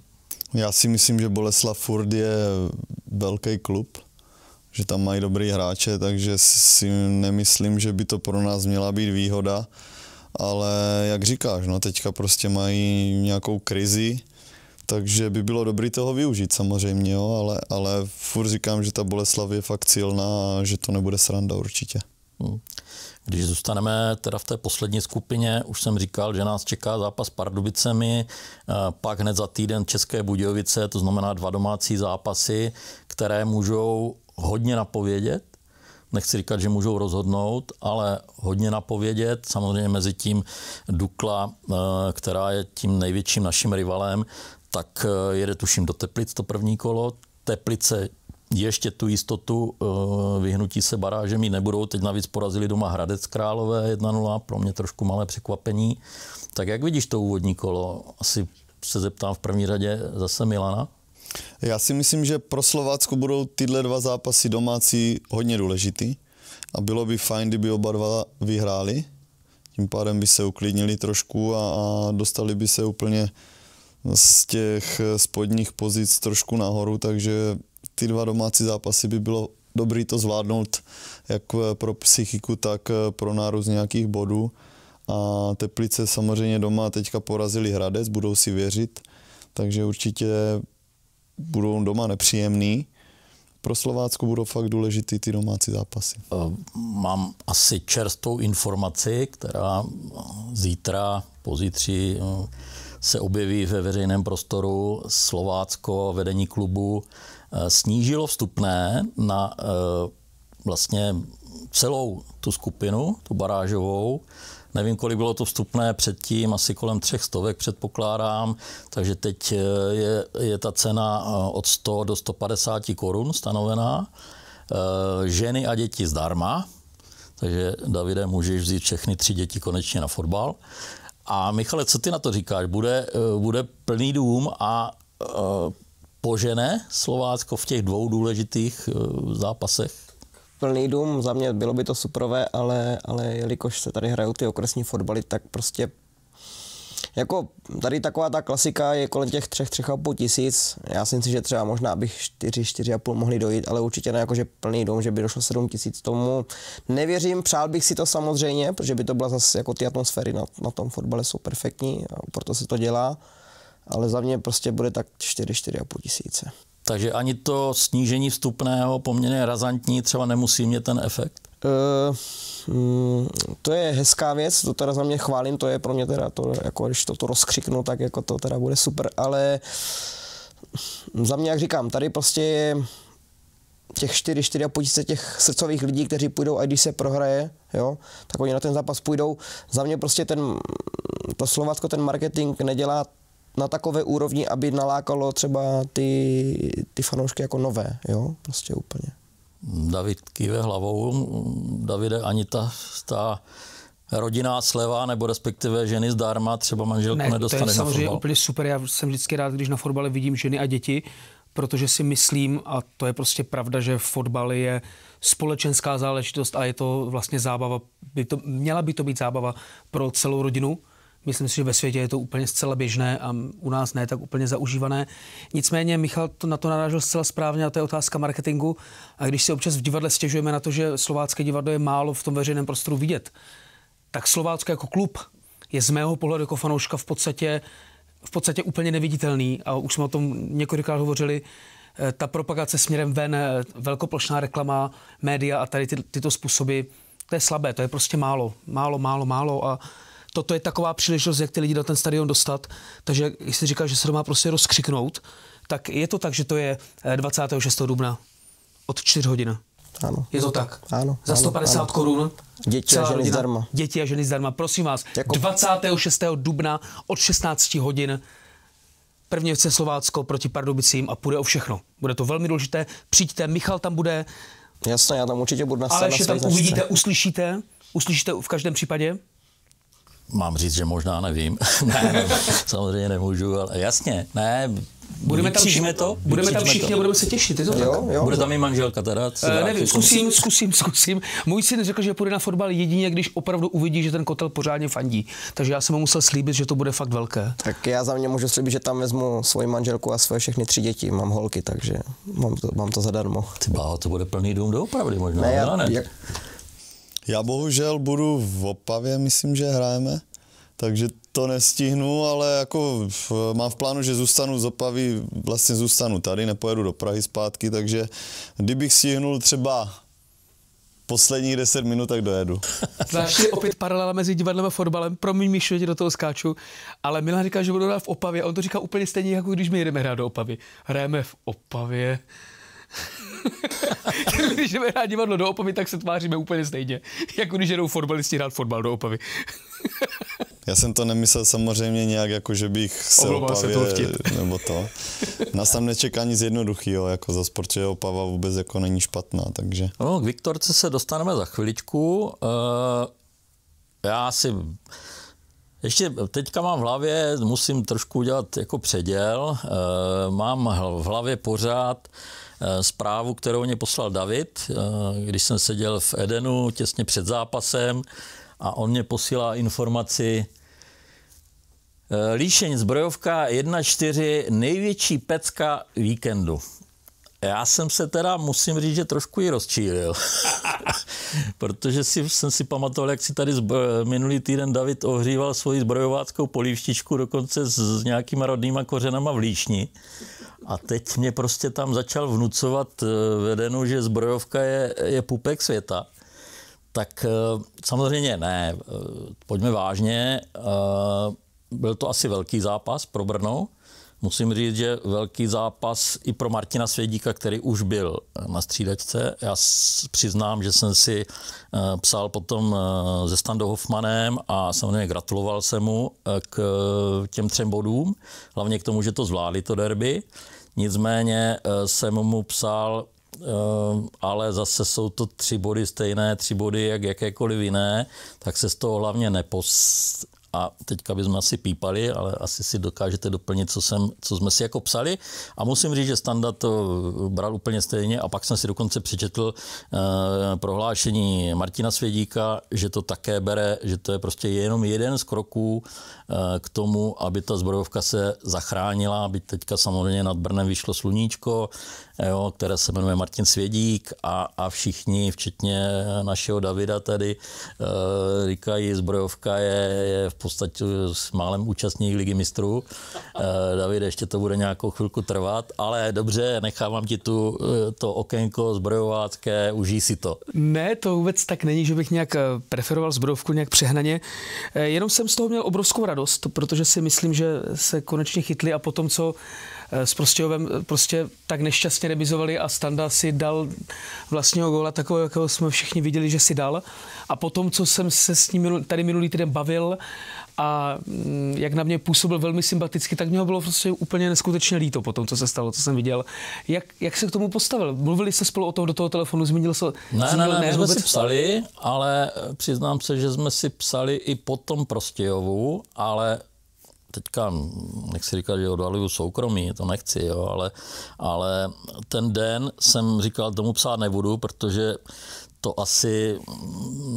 Já si myslím, že Boleslav furt je velký klub, že tam mají dobrý hráče, takže si nemyslím, že by to pro nás měla být výhoda, ale jak říkáš, no teďka prostě mají nějakou krizi, takže by bylo dobré toho využít samozřejmě, jo, ale furt říkám, že ta Boleslav je fakt silná a že to nebude sranda určitě. Když zůstaneme teda v té poslední skupině, už jsem říkal, že nás čeká zápas s Pardubicemi, pak hned za týden České Budějovice, to znamená 2 domácí zápasy, které můžou hodně napovědět. Nechci říkat, že můžou rozhodnout, ale hodně napovědět. Samozřejmě mezi tím Dukla, která je tím největším naším rivalem, tak jede tuším do Teplic to první kolo. Teplice ještě tu jistotu vyhnutí se baráže mít nebudou. Teď navíc porazili doma Hradec Králové 1-0, pro mě trošku malé překvapení. Tak jak vidíš to úvodní kolo? Asi se zeptám v první řadě zase Milana. Já si myslím, že pro Slovácko budou tyhle 2 zápasy domácí hodně důležitý a bylo by fajn, kdyby oba 2 vyhráli. Tím pádem by se uklidnili trošku a dostali by se úplně z těch spodních pozic trošku nahoru, takže ty 2 domácí zápasy by bylo dobré to zvládnout jak pro psychiku, tak pro nárůst nějakých bodů. A Teplice samozřejmě doma teďka porazili Hradec, budou si věřit, takže určitě budou doma nepříjemný. Pro Slovácko budou fakt důležitý ty domácí zápasy. Mám asi čerstvou informaci, která zítra, pozítří se objeví ve veřejném prostoru. Slovácko, vedení klubu, snížilo vstupné na vlastně celou tu skupinu, tu barážovou. Nevím, kolik bylo to vstupné předtím, asi kolem 300 předpokládám, takže teď je ta cena od 100 do 150 korun stanovená. Ženy a děti zdarma, takže Davide, můžeš vzít všechny 3 děti konečně na fotbal. A Michale, co ty na to říkáš? Bude plný dům a požene Slovácko v těch 2 důležitých zápasech? Plný dům, za mě bylo by to superové, ale jelikož se tady hrajou ty okresní fotbaly, tak prostě jako tady taková ta klasika je kolem těch 3,5 tisíc. Já si myslím, že třeba možná bych 4,5 mohli dojít, ale určitě ne jakože plný dům, že by došlo 7 tisíc. Tomu nevěřím, přál bych si to samozřejmě, protože by to byla zase jako ty atmosféry na tom fotbale jsou perfektní a proto se to dělá, ale za mě prostě bude tak 4,5 tisíce. Takže ani to snížení vstupného poměrně razantní třeba nemusí mít ten efekt? To je hezká věc, to teda za mě chválím, to je pro mě teda to, jako když to rozkřiknu, tak jako to teda bude super, ale za mě, jak říkám, tady prostě je těch 4,5 tisíce těch srdcových lidí, kteří půjdou, a když se prohraje, jo, tak oni na ten zápas půjdou. Za mě prostě to Slovácko ten marketing nedělá na takové úrovni, aby nalákalo třeba ty fanoušky jako nové, jo, prostě úplně. David kýve hlavou. Davide, ani ta rodinná sleva, nebo respektive ženy zdarma, třeba manželku nedostaneš na fotbal? To je samozřejmě úplně super. Já jsem vždycky rád, když na fotbale vidím ženy a děti. protože si myslím, a to je prostě pravda, že fotbal je společenská záležitost a je to vlastně zábava, měla by to být zábava pro celou rodinu. Myslím si, že ve světě je to úplně zcela běžné a u nás ne tak úplně zaužívané. Nicméně Michal na to narážel zcela správně a to je otázka marketingu. A když si občas v divadle stěžujeme na to, že slovácké divadlo je málo v tom veřejném prostoru vidět, tak Slovácko jako klub je z mého pohledu jako fanouška v podstatě úplně neviditelný. A už jsme o tom několikrát hovořili. Ta propagace směrem ven, velkoplošná reklama, média a tady tyto způsoby, to je slabé, to je prostě málo. A toto je taková příležitost, jak ty lidi na ten stadion dostat. Takže jestli říkáš, že se to má prostě rozkřiknout, tak je to tak, že to je 26. dubna od 4 hodin. Ano. Je to tak? Ano. Za 150 korun. Děti a ženy zdarma. Děti a ženy zdarma. Prosím vás, 26. dubna od 16 hodin první FC Slovácko proti Pardubicím a půjde o všechno. Bude to velmi důležité. Přijďte, Michal tam bude. Jasně, já tam určitě budu na Ale ještě tam uvidíte, uslyšíte v každém případě. Mám říct, že možná nevím. Ne, samozřejmě nemůžu, ale jasně, ne. Budeme tam všichni a budeme se těšit, je to tak? Jo. Bude tam i manželka teda? Nevím, zkusím. Můj syn řekl, že půjde na fotbal jedině, když opravdu uvidí, že ten kotel pořádně fandí. Takže já jsem mu musel slíbit, že to bude fakt velké. Tak já za mě můžu slíbit, že tam vezmu svoji manželku a svoje všechny 3 děti. Mám holky, takže mám to zadarmo. Ty bláho, to bude plný dům doopravdy možná. Ne. Já bohužel budu v Opavě, myslím, že hrajeme, takže to nestihnu, ale jako mám v plánu, že zůstanu z Opavy, vlastně zůstanu tady, nepojedu do Prahy zpátky, takže kdybych stihnul třeba posledních 10 minut, tak dojedu. Zvláště opět paralela mezi divadlem a fotbalem. Promiň, Míšo, že do toho skáču, ale Milan říká, že budu hrát v Opavě a on to říká úplně stejně, jako když my jdeme hrát do Opavy. Hrajeme v Opavě. Když jdeme hrát divadlo do Opavy, tak se tváříme úplně stejně, jako když jdou fotbalisti hrát fotbal do Opavy. Já jsem to nemyslel samozřejmě nějak, jako že bych se Opavě, nebo to. Nás tam nečeká nic jednoduchého, jako za sport, že Opava vůbec jako není špatná, takže. No, k Viktorce se dostaneme za chviličku. Já si ještě teďka mám v hlavě, musím trošku udělat jako předěl, mám v hlavě pořád zprávu, kterou mě poslal David, když jsem seděl v Edenu těsně před zápasem a on mě posílá informaci Líšeň zbrojovka 1-4, největší pecka víkendu. Já jsem se teda, musím říct, že trošku i rozčílil, protože jsem si pamatoval, jak si tady minulý týden David ohříval svoji zbrojováckou polívštičku dokonce s nějakýma rodnýma kořenama v Líšni. A teď mě prostě tam začal vnucovat vedenu, že zbrojovka je pupek světa. Tak samozřejmě ne, pojďme vážně. Byl to asi velký zápas pro Brno. Musím říct, že velký zápas i pro Martina Svědíka, který už byl na střídačce. Já přiznám, že jsem si psal potom se Standou Hoffmanem a samozřejmě gratuloval jsem mu k těm 3 bodům, hlavně k tomu, že to zvládli to derby. Nicméně jsem mu psal, ale zase jsou to 3 body stejné, 3 body jak jakékoliv jiné, tak se z toho hlavně a teďka bychom asi pípali, ale asi si dokážete doplnit, co jsme si jako psali. A musím říct, že Standa to bral úplně stejně a pak jsem si dokonce přečetl prohlášení Martina Svědíka, že to také bere, že to je prostě jenom jeden z kroků k tomu, aby ta zbrojovka se zachránila, aby teďka samozřejmě nad Brnem vyšlo sluníčko, jo, které se jmenuje Martin Svědík a všichni, včetně našeho Davida tady, říkají, zbrojovka je v podstatě s málem účastník Ligy mistrů. David, ještě to bude nějakou chvilku trvat, ale dobře, nechávám ti to okénko zbrojovácké, užij si to. Ne, to vůbec tak není, že bych nějak preferoval zbrojovku nějak přehnaně. Jenom jsem z toho měl obrovskou radost, protože si myslím, že se konečně chytli a potom, co s Prostějovem prostě tak nešťastně remizovali a Standa si dal vlastního góla takového, jakého jsme všichni viděli, že si dal. A potom, co jsem se s ním tady minulý týden bavil a jak na mě působil velmi sympaticky, tak mě ho bylo prostě úplně neskutečně líto po tom, co se stalo, co jsem viděl. Jak se k tomu postavil? Mluvili jste spolu o tom do toho telefonu, zmínil se? Ne, my jsme si psali, ale přiznám se, že jsme si psali i po tom Prostějovu, ale teďka nechci říkat, že odhaluju soukromí, to nechci, jo, ale ten den jsem říkal, tomu psát nebudu, protože to asi,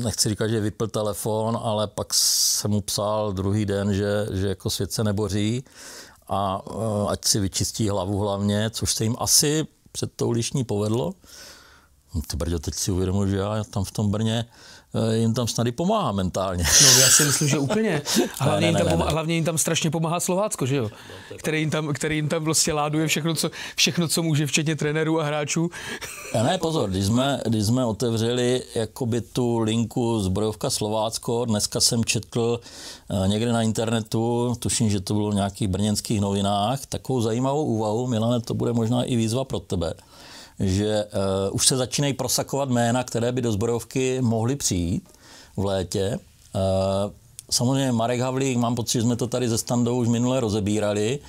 nechci říkat, že vypl telefon, ale pak jsem mu psal druhý den, že jako svět se neboří a ať si vyčistí hlavu hlavně, což se jim asi před tou Líšní povedlo. Ty brďo, teď si uvědomuji, že já tam v tom Brně jim tam snad i pomáhá mentálně. No já si myslím, že úplně. Hlavně jim tam strašně pomáhá Slovácko, že jo? Který jim tam vlastně láduje všechno, co může, včetně trenérů a hráčů. Ne, pozor, když jsme otevřeli jakoby tu linku Zbrojovka Slovácko, dneska jsem četl někde na internetu, tuším, že to bylo v nějakých brněnských novinách, takovou zajímavou úvahu, Milane, to bude možná i výzva pro tebe, že už se začínají prosakovat jména, které by do Zbrojovky mohly přijít v létě. Samozřejmě Marek Havlík, mám pocit, že jsme to tady ze Standou už minule rozebírali.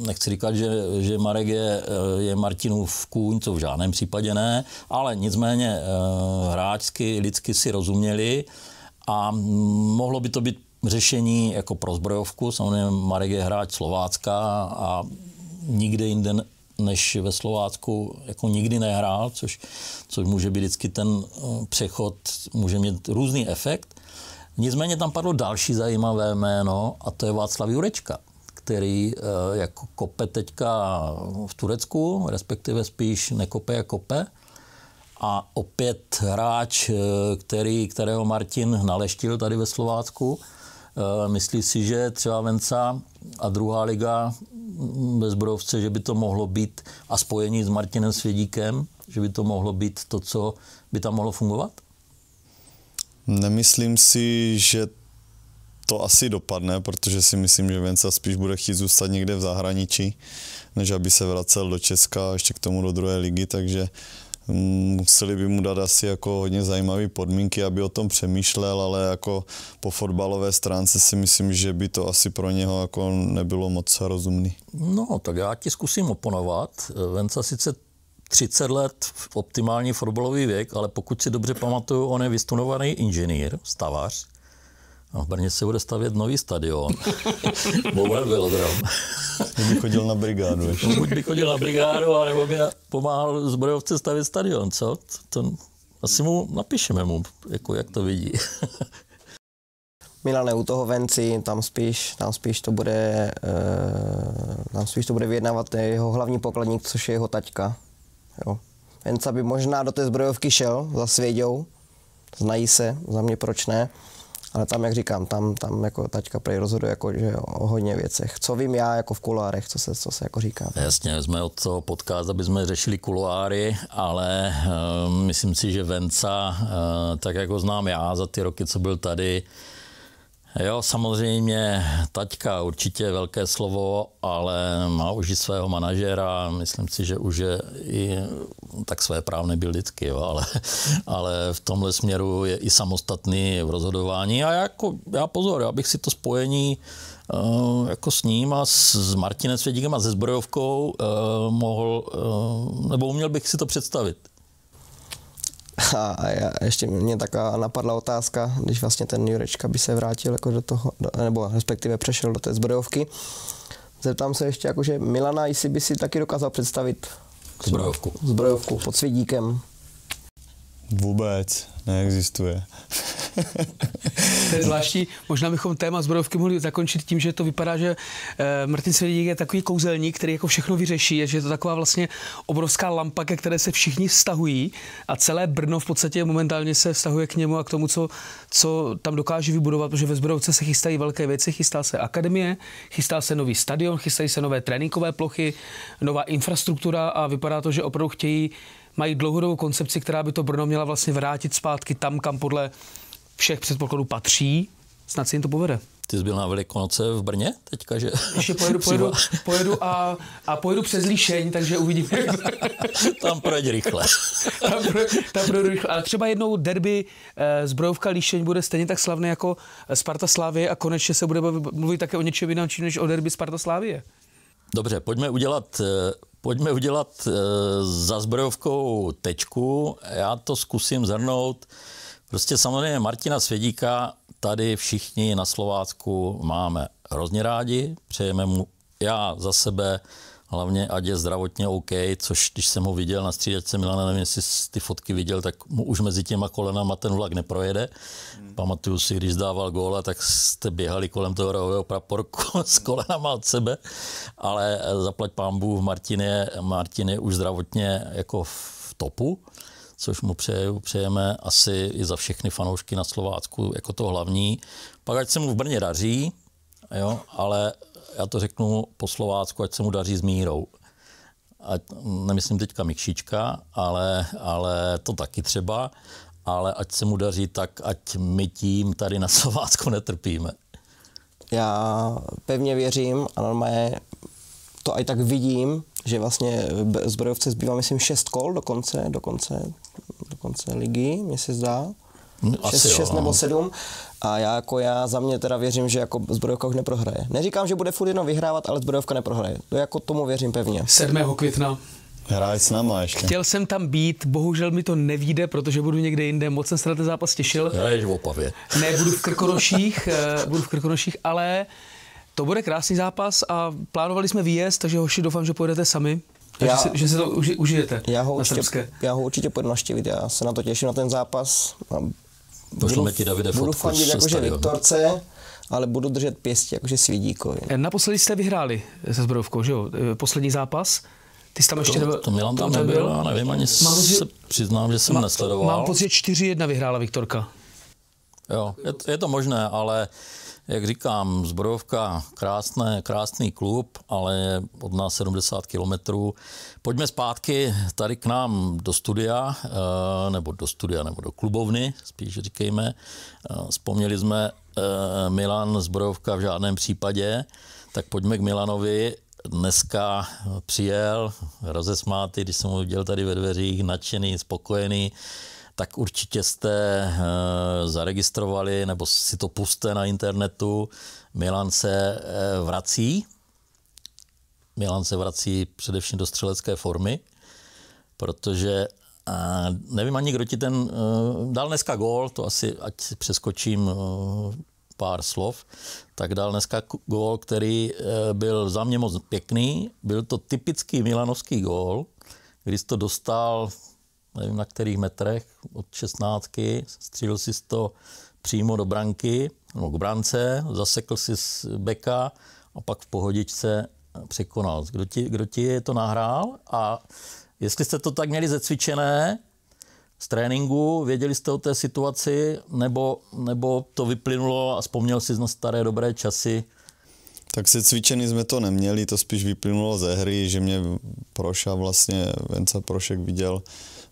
Nechci říkat, že Marek je Martinův kůň, co v žádném případě ne, ale nicméně hráčsky, lidsky si rozuměli a mohlo by to být řešení jako pro Zbrojovku. Samozřejmě Marek je hráč Slovácka a nikde jinde než ve Slovácku jako nikdy nehrál, což může být vždycky ten přechod, může mít různý efekt. Nicméně tam padlo další zajímavé jméno a to je Václav Jurečka, který jako kope teďka v Turecku, respektive spíš nekope jak kope. A opět hráč, kterého Martin naleštil tady ve Slovácku. Myslí si, že třeba Venca a druhá liga ve Zbrojovce, že by to mohlo být a spojení s Martinem Svědíkem, že by to mohlo být to, co by tam mohlo fungovat? Nemyslím si, že to asi dopadne, protože si myslím, že Venca spíš bude chtít zůstat někde v zahraničí, než aby se vracel do Česka a ještě k tomu do druhé ligy, takže museli by mu dát asi jako hodně zajímavé podmínky, aby o tom přemýšlel, ale jako po fotbalové stránce si myslím, že by to asi pro něho jako nebylo moc rozumný. No, tak já ti zkusím oponovat. Venca sice 30 let optimální fotbalový věk, ale pokud si dobře pamatuju, on je vystudovaný inženýr, stavař. A v Brně se bude stavět nový stadion. Bohužel velodrom. Kdyby chodil na brigádu. Buď by chodil na brigádu, anebo by pomáhal Zbrojovce stavět stadion, co? To asi mu napíšeme jako jak to vidí. Milane, u toho Venci, tam spíš to bude vyjednávat jeho hlavní pokladník, což je jeho taťka. Jo. Venca by možná do té Zbrojovky šel za Svěďou, znají se, za mě proč ne. Ale tam, jak říkám, tam jako taťka prej rozhoduje jako, že o hodně věcech. Co vím já jako v kuloárech, co se jako říká. Jasně, jsme od toho podcast, aby jsme řešili kuloáry, ale myslím si, že Venca, tak jako znám já za ty roky, co byl tady, jo, samozřejmě taťka určitě velké slovo, ale má už i svého manažera, myslím si, že už je i tak svéprávný byl vždycky, jo, ale v tomhle směru je i samostatný v rozhodování a já pozor, já bych si to spojení jako s ním a s Martinem Svědíkem a se Zbrojovkou nebo uměl bych si to představit. A ještě mě taká napadla otázka, když vlastně ten Jurečka by se vrátil jako do toho, nebo respektive přešel do té Zbrojovky. Zeptám se ještě, jakože Milana, jestli by si taky dokázal představit Zbrojovku pod Svědíkem. Vůbec neexistuje. To je zvláštní. Možná bychom téma Zbrojovky mohli zakončit tím, že to vypadá, že Martin Svědík je takový kouzelník, který jako všechno vyřeší, že je to taková vlastně obrovská lampa, ke které se všichni vztahují a celé Brno v podstatě momentálně se vztahuje k němu a k tomu, co tam dokáže vybudovat, protože ve Zbrojovce se chystají velké věci, chystá se akademie, chystá se nový stadion, chystají se nové tréninkové plochy, nová infrastruktura a vypadá to, že opravdu mají dlouhodobou koncepci, která by to Brno měla vlastně vrátit zpátky tam, kam podle všech předpokladů patří. Snad se jim to povede. Ty jsi byl na Velikonoce v Brně teďka, že? Ještě pojedu přes Líšeň, takže uvidíme. Tam projde rychle. Tam projdu rychle. Ale třeba jednou derby Zbrojovka Líšeň bude stejně tak slavné jako Sparta Slavie a konečně se bude mluvit také o něčem jiném, než o derby Sparta Slavie. Dobře, pojďme udělat za Zbrojovkou tečku. Já to zkusím zhrnout, Prostě samozřejmě Martina Svědíka tady všichni na Slovácku máme hrozně rádi, přejeme mu, já za sebe, hlavně ať je zdravotně OK, což když jsem ho viděl na střídačce Milana, nevím, jestli ty fotky viděl, tak mu už mezi těma kolenama ten vlak neprojede. Pamatuju si, když dával góla, tak jste běhali kolem toho rohového praporku s kolenama od sebe, ale zaplať pánbůh, Martin je už zdravotně jako v topu, což mu přejeme asi i za všechny fanoušky na Slovácku jako to hlavní. Pak ať se mu v Brně daří, jo, ale já to řeknu po Slovácku, ať se mu daří s mírou. Ať, nemyslím teďka Mikšička, ale to taky třeba, ale ať se mu daří tak, ať my tím tady na Slovácku netrpíme. Já pevně věřím a normálně to i tak vidím, že vlastně Zbrojovce zbývá, myslím, 6 kol do konce ligy, mně se zdá. 6 nebo 7. A já za mě teda věřím, že jako Zbrojovka už neprohraje. Neříkám, že bude furt jenom vyhrávat, ale Zbrojovka neprohraje. To jako tomu věřím pevně. 7. května. Hraj s náma ještě. Chtěl jsem tam být, bohužel mi to nevíde, protože budu někde jinde. Moc jsem se na ten zápas těšil. Hraješ v Opavě. Ne, budu v Krkonoších, ale to bude krásný zápas a plánovali jsme výjezd, takže hoši, doufám, že pojedete sami. Že se to užijete. Já ho určitě pojedu navštívit, já se na to těším, na ten zápas. Pošleme ti, Davide, budu fandit jakože Viktorce, ale budu držet pěstí jakože Svědíkovi. Naposledy jste vyhráli se Zbrojovkou, že jo? Poslední zápas. Ty jsi tam ještě to Milan tam nebyl, já nevím, ani se přiznám, že jsem nesledoval. Mám pocit, že 4-1 vyhrála Viktorka. Jo, je to možné, ale jak říkám, Zbrojovka krásný klub, ale je od nás 70 kilometrů. Pojďme zpátky tady k nám do studia, nebo do klubovny, spíš říkejme. Vzpomněli jsme Milan, Zbrojovka v žádném případě, tak pojďme k Milanovi. Dneska přijel rozesmátý, když jsem ho viděl tady ve dveřích, nadšený, spokojený, tak určitě jste zaregistrovali, nebo si to pusťte na internetu. Milan se vrací především do střelecké formy, protože nevím ani, kdo ti dal dneska gól, to asi, ať přeskočím pár slov, tak dal dneska gól, který byl za mě moc pěkný. Byl to typický milanovský gól, kdy jsi to dostal, nevím na kterých metrech, od 16, střílil si to přímo do branky, nebo k brance, zasekl si z beka a pak v pohodičce překonal. Kdo ti to nahrál? A jestli jste to tak měli zacvičené z tréninku, věděli jste o té situaci, nebo to vyplynulo a vzpomněl si na staré dobré časy? Tak se cvičený jsme to neměli, to spíš vyplynulo ze hry, že mě Venca Prošek viděl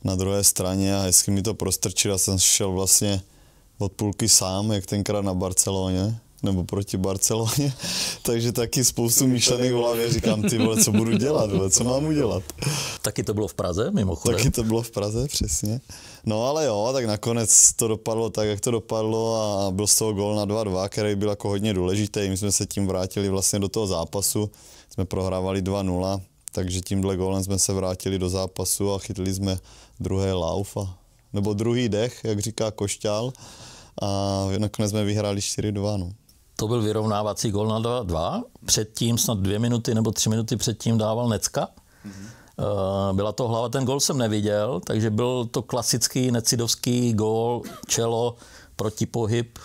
na druhé straně a hezky mi to prostrčil a jsem šel vlastně od půlky sám, jak tenkrát na Barceloně, nebo proti Barceloně, takže taky spoustu myšlenek v hlavě, říkám, ty vole, co budu dělat, vole, co mám udělat. Taky to bylo v Praze, mimochodem? Taky to bylo v Praze, přesně. No ale jo, tak nakonec to dopadlo tak, jak to dopadlo a byl z toho gól na 2-2, který byl jako hodně důležitý. My jsme se tím vrátili vlastně do toho zápasu, jsme prohrávali 2-0, takže tímhle gólem jsme se vrátili do zápasu a chytli jsme druhý lauf, nebo druhý dech, jak říká Košťál, a nakonec jsme vyhráli 4-2. No. To byl vyrovnávací gól na 2-2. Předtím, snad 2 minuty nebo 3 minuty předtím dával Necka. Byla to hlava, ten gól jsem neviděl, takže byl to klasický necidovský gól, čelo, protipohyb.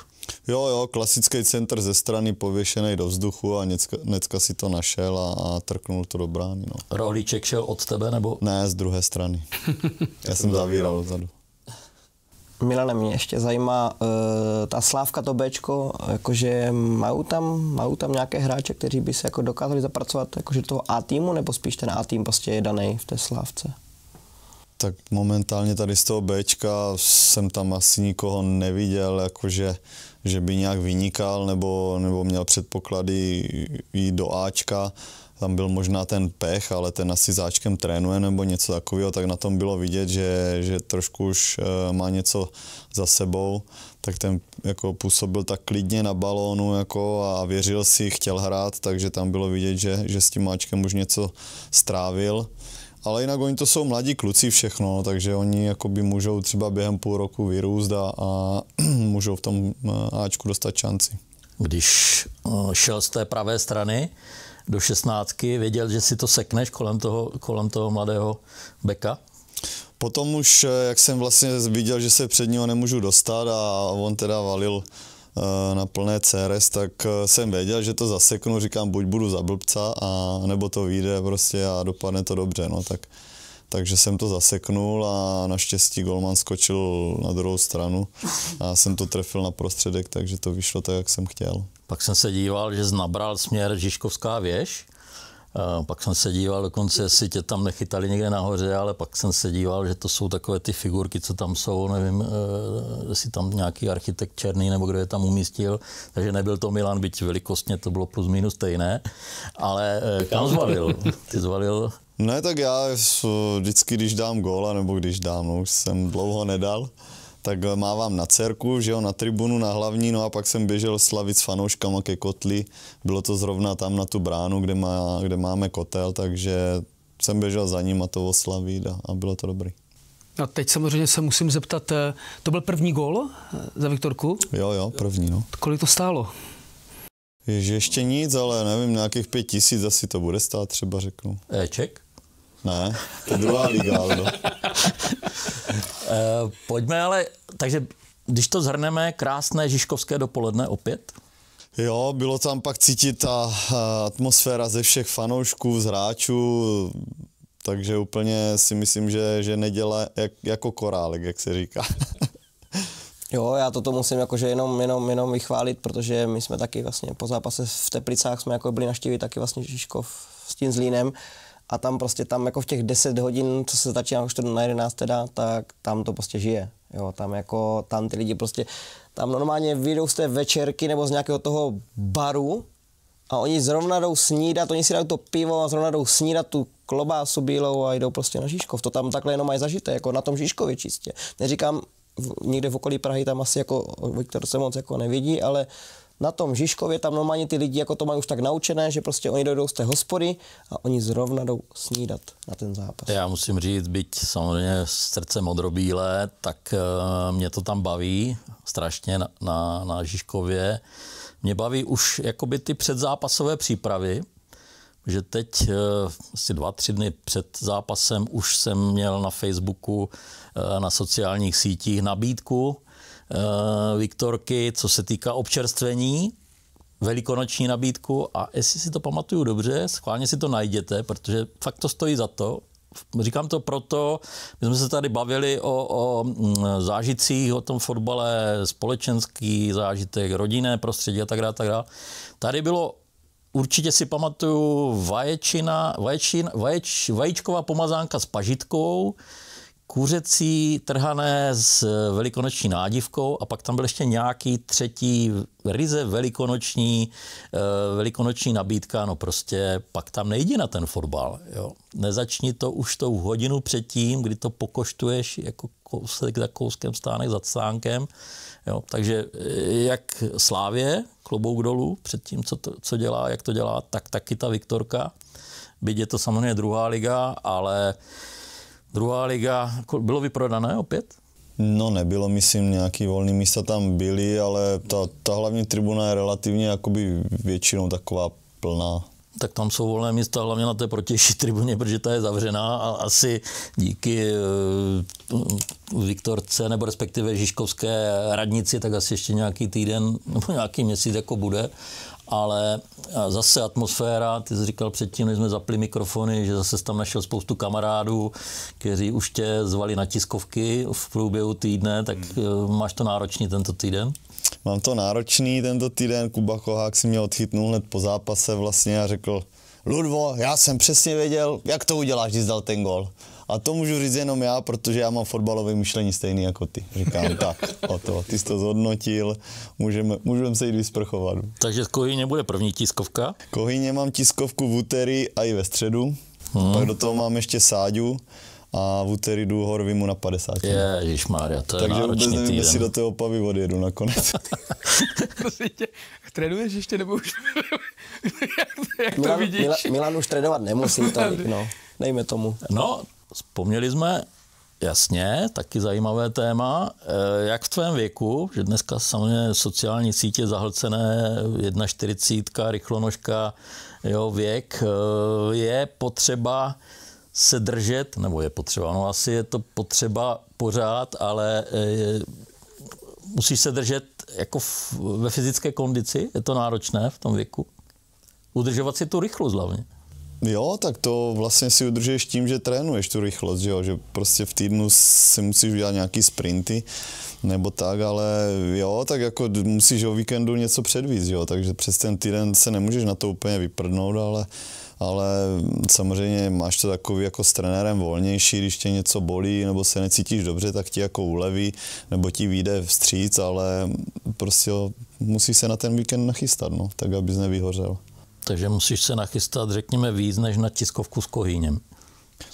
Jo, klasický centr ze strany pověšený do vzduchu a Necka si to našel a trknul to do brány. No. Rohlíček šel od tebe, nebo? Ne, z druhé strany. Já jsem zavíral odzadu. Milane, mě ještě zajímá ta Slávka, to Bčko, jakože mají tam nějaké hráče, kteří by se jako dokázali zapracovat jakože toho A týmu, nebo spíš ten A tým prostě je daný v té Slávce? Tak momentálně tady z toho Bčka jsem tam asi nikoho neviděl, jakože že by nějak vynikal nebo měl předpoklady jít do Ačka. Tam byl možná ten pech, ale ten asi s Ačkem trénuje nebo něco takového, tak na tom bylo vidět, že trošku už má něco za sebou. Tak ten jako působil tak klidně na balónu jako a věřil si, chtěl hrát, takže tam bylo vidět, že s tím Ačkem už něco strávil. Ale jinak oni to jsou mladí kluci všechno, takže oni jakoby můžou třeba během půl roku vyrůst a můžou v tom Ačku dostat šanci. Když šel z té pravé strany do 16, věděl, že si to sekneš kolem toho mladého beka? Potom už, jak jsem vlastně viděl, že se před něho nemůžu dostat a on teda valil na plné CRS, tak jsem věděl, že to zaseknu, říkám, buď budu za blbca, a nebo to vyjde prostě a dopadne to dobře, no takže jsem to zaseknul a naštěstí golman skočil na druhou stranu a jsem to trefil na prostředek, takže to vyšlo tak, jak jsem chtěl. Pak jsem se díval, že jsi nabral směr Žižkovská věž. Pak jsem se díval dokonce, jestli tě tam nechytali někde nahoře, ale pak jsem se díval, že to jsou takové ty figurky, co tam jsou, nevím, jestli tam nějaký architekt černý nebo kdo je tam umístil, takže nebyl to Milan, byť velikostně to bylo plus minus stejné, ale kam zvalil? Ty zvalil? Ne, tak já vždycky, když dám góla, nebo když dám, no už jsem dlouho nedal, tak mávám na dcerku, že jo, na tribunu, na hlavní, no a pak jsem běžel slavit s fanouškama ke kotli. Bylo to zrovna tam na tu bránu, kde máme kotel, takže jsem běžel za ním a to oslavit a bylo to dobrý. A teď samozřejmě se musím zeptat, to byl první gól za Viktorku? Jo, první, no. Kolik to stálo? Ježi, ještě nic, ale nevím, nějakých 5 000 asi to bude stát, třeba řeknu. Éček? Ne, to je druhá liga, ale no. Pojďme ale, takže když to shrneme, krásné žižkovské dopoledne opět? Jo, bylo tam pak cítit ta atmosféra ze všech fanoušků, z hráčů, takže úplně si myslím, že nedělá jako korálek, jak se říká. Jo, já toto musím jakože jenom vychválit, protože my jsme taky vlastně po zápase v Teplicách jsme jako byli naštívit taky vlastně Žižkov s tím Zlínem. A tam prostě jako v těch 10 hodin, co se začíná už na 11 teda, tak tam to prostě žije. Jo, tam ty lidi prostě, tam normálně vyjdou z té večerky nebo z nějakého toho baru a oni zrovna jdou snídat, oni si dají to pivo a zrovna jdou snídat tu klobásu bílou a jdou prostě na Žižkov. To tam takhle jenom mají zažité, jako na tom Žižkově čistě. Neříkám, někde v okolí Prahy tam asi jako Viktor se moc jako nevidí, ale na tom Žižkově tam normálně ty lidi jako to mají už tak naučené, že prostě oni dojdou z té hospody a oni zrovna jdou snídat na ten zápas. Já musím říct, byť samozřejmě srdce modrobílé, tak mě to tam baví strašně na Žižkově. Mě baví už jakoby ty předzápasové přípravy, že teď asi 2-3 dny před zápasem už jsem měl na Facebooku, na sociálních sítích nabídku Viktorky, co se týká občerstvení, velikonoční nabídku a jestli si to pamatuju dobře, schválně si to najděte, protože fakt to stojí za to. Říkám to proto, my jsme se tady bavili o zážitcích, o tom fotbale, společenský zážitek, rodinné prostředí a tak dále. Tady bylo, určitě si pamatuju, vajíčková pomazánka s pažitkou, kuřecí trhané s velikonoční nádivkou a pak tam byl ještě nějaký třetí ryze velikonoční nabídka, no prostě pak tam nejdi na ten fotbal. Jo. Nezačni to už tou hodinu předtím, kdy to pokoštuješ jako kousek za kouskem, stánek za stánkem. Jo. Takže jak Slávě, klobouk dolů před tím, co dělá, jak to dělá, tak taky ta Viktorka. Byť je to samozřejmě druhá liga, ale druhá liga, bylo vyprodané opět? No nebylo, myslím, nějaký volný místa tam byly, ale ta hlavní tribuna je relativně jakoby většinou taková plná. Tak tam jsou volné místa hlavně na té protější tribuně, protože ta je zavřená a asi díky Viktorce nebo respektive Žižkovské radnici, tak asi ještě nějaký týden nebo nějaký měsíc jako bude. Ale zase atmosféra, ty jsi říkal předtím, než jsme zapli mikrofony, že zase jsi tam našel spoustu kamarádů, kteří už tě zvali na tiskovky v průběhu týdne, tak máš to náročný tento týden? Mám to náročný tento týden, Kuba Kohák si mě odchytnul hned po zápase vlastně a řekl: Ludvo, já jsem přesně věděl, jak to uděláš, když jsi dal ten gól. A to můžu říct jenom já, protože já mám fotbalové myšlení stejný jako ty. Říkám, tak, ty jsi to zhodnotil, můžeme se jít vysprchovat. Takže z Kohýně bude první tiskovka? Kohýně mám tiskovku v úterý a i ve středu. Pak do toho mám ještě Sáďu a v úterý jdu Horvimu na 50. Ježišmarja, to je takže náročný vůbec nevím, týden. jestli do té Opavy odjedu nakonec. Prosím tě, trénuješ ještě nebo už? jak to vidíš? Milan už trénovat nemusí tolik, no. dejme tomu. No, vzpomněli jsme, jasně, taky zajímavé téma. Jak v tvém věku, že dneska samozřejmě sociální sítě zahlcené 1,40, rychlonožka, jo, věk, je potřeba se držet, nebo je potřeba, no asi je to potřeba pořád, ale musíš se držet jako ve fyzické kondici, je to náročné v tom věku. Udržovat si tu rychlost hlavně. Jo, tak to vlastně si udržuješ tím, že trénuješ tu rychlost, že prostě v týdnu si musíš udělat nějaký sprinty nebo tak, ale jo, tak jako musíš o víkendu něco předvíct, jo, takže přes ten týden se nemůžeš na to úplně vyprdnout, ale samozřejmě máš to takový jako s trenérem volnější, když tě něco bolí nebo se necítíš dobře, tak ti jako uleví nebo ti vyjde vstříc, ale prostě musíš se na ten víkend nachystat, no, tak abys nevyhořel. Takže musíš se nachystat, řekněme, víc než na tiskovku s Kohýněm.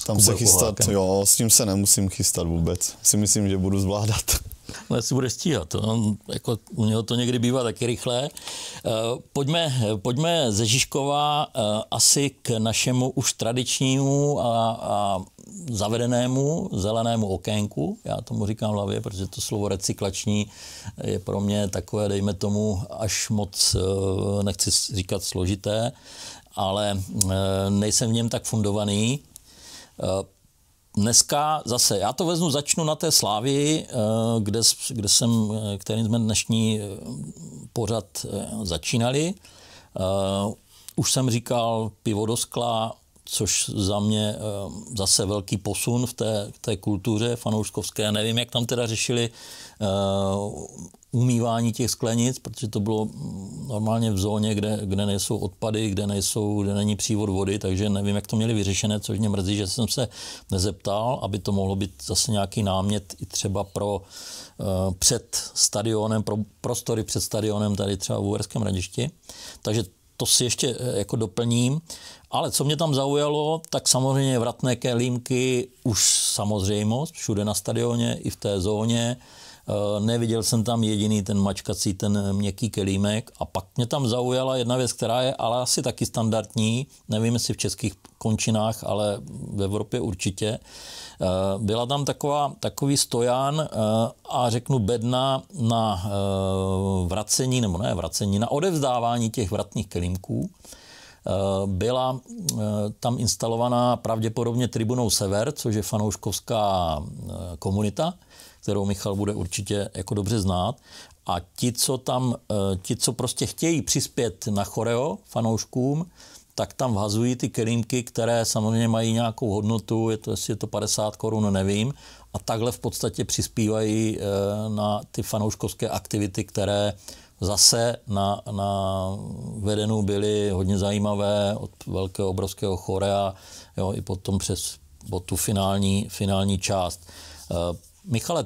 Tam se chystat, jo, s tím se nemusím chystat vůbec. Si myslím, že budu zvládat. No, jestli bude stíhat. Jako u něho to někdy bývá taky rychlé. Pojďme ze Žižkova asi k našemu už tradičnímu a zavedenému zelenému okénku. Já tomu říkám v hlavě, protože to slovo recyklační je pro mě takové, dejme tomu, až moc, nechci říkat složité, ale nejsem v něm tak fundovaný. Dneska zase, já to začnu na té Slávii, kterým jsme dnešní pořad začínali. Už jsem říkal pivo do skla, což za mě zase velký posun v té kultuře fanouškovské. Nevím, jak tam teda řešili umývání těch sklenic, protože to bylo normálně v zóně, kde nejsou odpady, kde není přívod vody, takže nevím, jak to měli vyřešené, což mě mrzí, že jsem se nezeptal, aby to mohlo být zase nějaký námět i třeba pro před stadionem, pro prostory před stadionem tady třeba v Uherském Hradišti. Takže to si ještě jako doplním. Ale co mě tam zaujalo, tak samozřejmě vratné kelímky už samozřejmost, všude na stadioně i v té zóně. Neviděl jsem tam jediný ten mačkací, ten měkký kelímek. A pak mě tam zaujala jedna věc, která je ale asi taky standardní. Nevím, jestli v českých končinách, ale v Evropě určitě. Byla tam takový stojan a řeknu bedna na vracení, nebo ne vracení, na odevzdávání těch vratných kelímků. Byla tam instalovaná pravděpodobně tribunou Sever, což je fanouškovská komunita, kterou Michal bude určitě jako dobře znát. A ti, co prostě chtějí přispět na choreo fanouškům, tak tam vhazují ty kelímky, které samozřejmě mají nějakou hodnotu, jestli je to 50 korun, nevím. A takhle v podstatě přispívají na ty fanouškovské aktivity, které zase na vedenu byly hodně zajímavé od velkého obrovského chorea, jo, i potom přes tu finální část. Michale,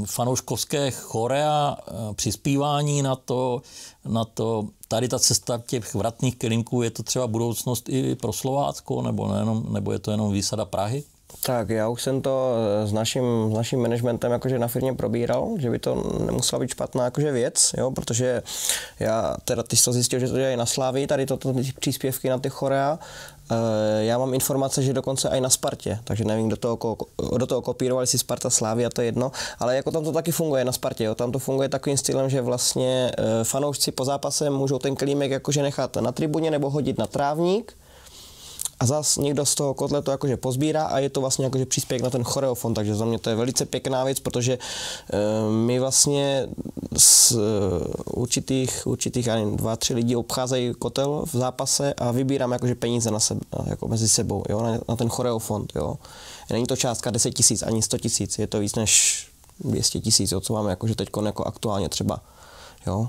fanouškovské chorea, přispívání na to, tady ta cesta těch vratných kelímků, je to třeba budoucnost i pro Slovácko, nebo je to jenom výsada Prahy? Tak já už jsem to s naším managementem jakože na firmě probíral, že by to nemusela být špatná jakože věc, jo, protože já teda ty jsi to zjistil, že to dělají na Slávii, tady toto příspěvky na ty chorea. Já mám informace, že dokonce i na Spartě, takže nevím, do toho kopírovali si Sparta, Slavia, to je jedno, ale jako tam to taky funguje na Spartě, jo, tam to funguje takovým stylem, že vlastně fanoušci po zápase můžou ten kelímek jakože nechat na tribuně nebo hodit na trávník. A zase někdo z toho kotle to jakože pozbírá a je to vlastně jakože příspěvek na ten choreofond, takže za mě to je velice pěkná věc, protože my vlastně z určitých 2-3 lidí obcházejí kotel v zápase a vybíráme jakože peníze na sebe, jako mezi sebou, jo, na ten choreofond, jo. Není to částka 10 000 ani 100 000, je to víc než 200 000, co máme jakože teďko jako aktuálně třeba, jo.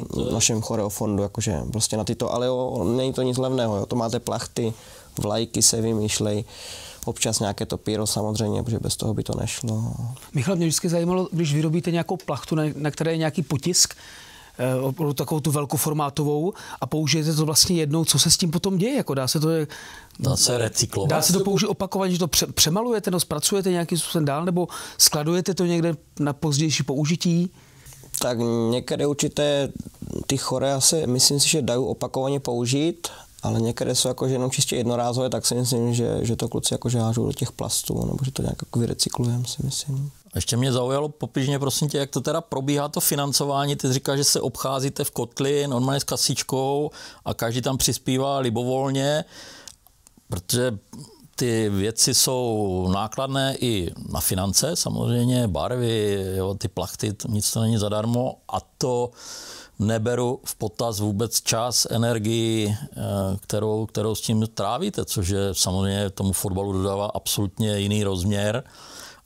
V našem choreofondu, jakože prostě na tyto, ale jo, není to nic levného, jo. To máte plachty, vlajky se vymýšlej, občas nějaké to pyro samozřejmě, protože bez toho by to nešlo. Michal, mě vždycky zajímalo, když vyrobíte nějakou plachtu, na které je nějaký potisk, takovou tu velkoformátovou a použijete to vlastně jednou, co se s tím potom děje? Jako dá se recyklovat? Dá se to použít opakovaně, že to přemalujete, no, zpracujete nějakým způsobem dál, nebo skladujete to někde na pozdější použití? Tak některé určité ty chorea se, myslím si, že dají opakovaně použít, ale některé jsou jakože jenom čistě jednorázové, tak si myslím, že to kluci jakože hážou do těch plastů, nebo že to nějak jako vyrecyklujeme, si myslím. Ještě mě zaujalo, popiš mě prosím tě, jak to teda probíhá to financování. Ty říkáš, že se obcházíte v kotli normálně s kasičkou a každý tam přispívá libovolně, protože ty věci jsou nákladné i na finance, samozřejmě barvy, jo, ty plachty, nic to není zadarmo a to neberu v potaz vůbec čas, energii, kterou s tím trávíte, což je samozřejmě tomu fotbalu dodává absolutně jiný rozměr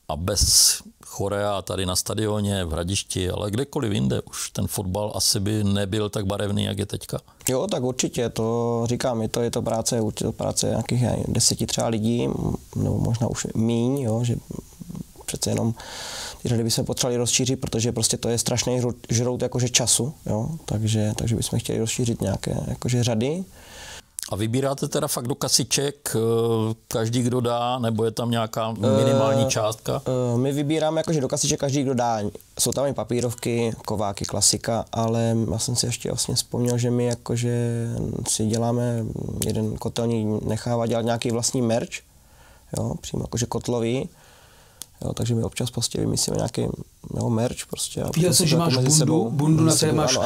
a bez chorea tady na stadioně, v Hradišti, ale kdekoliv jinde už ten fotbal asi by nebyl tak barevný, jak je teďka. Jo, tak určitě, to říkám, je to práce, určitě práce nějakých 10 třeba lidí, nebo možná už míň, jo, že přece jenom ty řady by se potřebovali rozšířit, protože prostě to je strašný žrout jakože času, jo, takže bychom chtěli rozšířit nějaké jakože řady. A vybíráte teda fakt do kasiček každý, kdo dá, nebo je tam nějaká minimální částka? My vybíráme jakože do kasiček každý, kdo dá. Jsou tam i papírovky, kováky, klasika, ale já jsem si ještě vlastně vzpomněl, že my jakože si děláme, jeden kotelník nechává dělat nějaký vlastní merch, jo, přímo jakože kotlový. Jo, takže my občas prostě vymyslíme nějaký merch prostě. Viděl jsem, že máš bundu na té máš,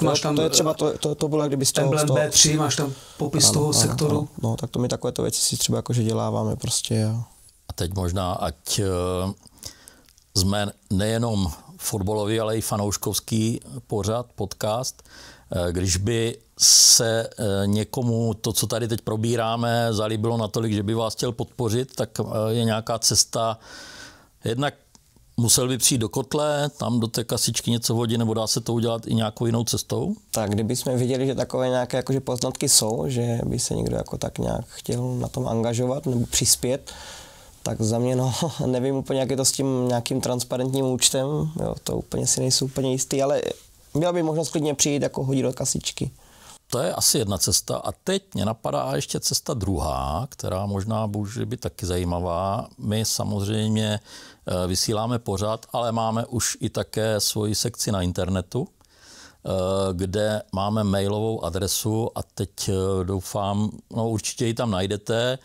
máš tam, to je třeba, to bylo, kdyby z toho... Emblem B3, máš tam popis toho sektoru. No, tak to my takovéto věci si třeba jakože děláváme prostě. A teď možná, ať jsme nejenom fotbalový, ale i fanouškovský pořad, podcast, když by se někomu to, co tady teď probíráme, zalíbilo natolik, že by vás chtěl podpořit, tak je nějaká cesta. Jednak musel by přijít do kotle, tam do té kasičky něco hodit, nebo dá se to udělat i nějakou jinou cestou? Tak kdybychom viděli, že takové nějaké jakože poznatky jsou, že by se někdo jako tak nějak chtěl na tom angažovat nebo přispět, tak za mě nevím úplně, jak je to s tím nějakým transparentním účtem, jo, to úplně si nejsou úplně jistý, ale měla by možnost klidně přijít jako hodit do kasičky. To je asi jedna cesta a teď mě napadá ještě cesta druhá, která možná může být taky zajímavá. My samozřejmě vysíláme pořad, ale máme už i také svoji sekci na internetu, kde máme mailovou adresu a teď doufám, určitě ji tam najdete,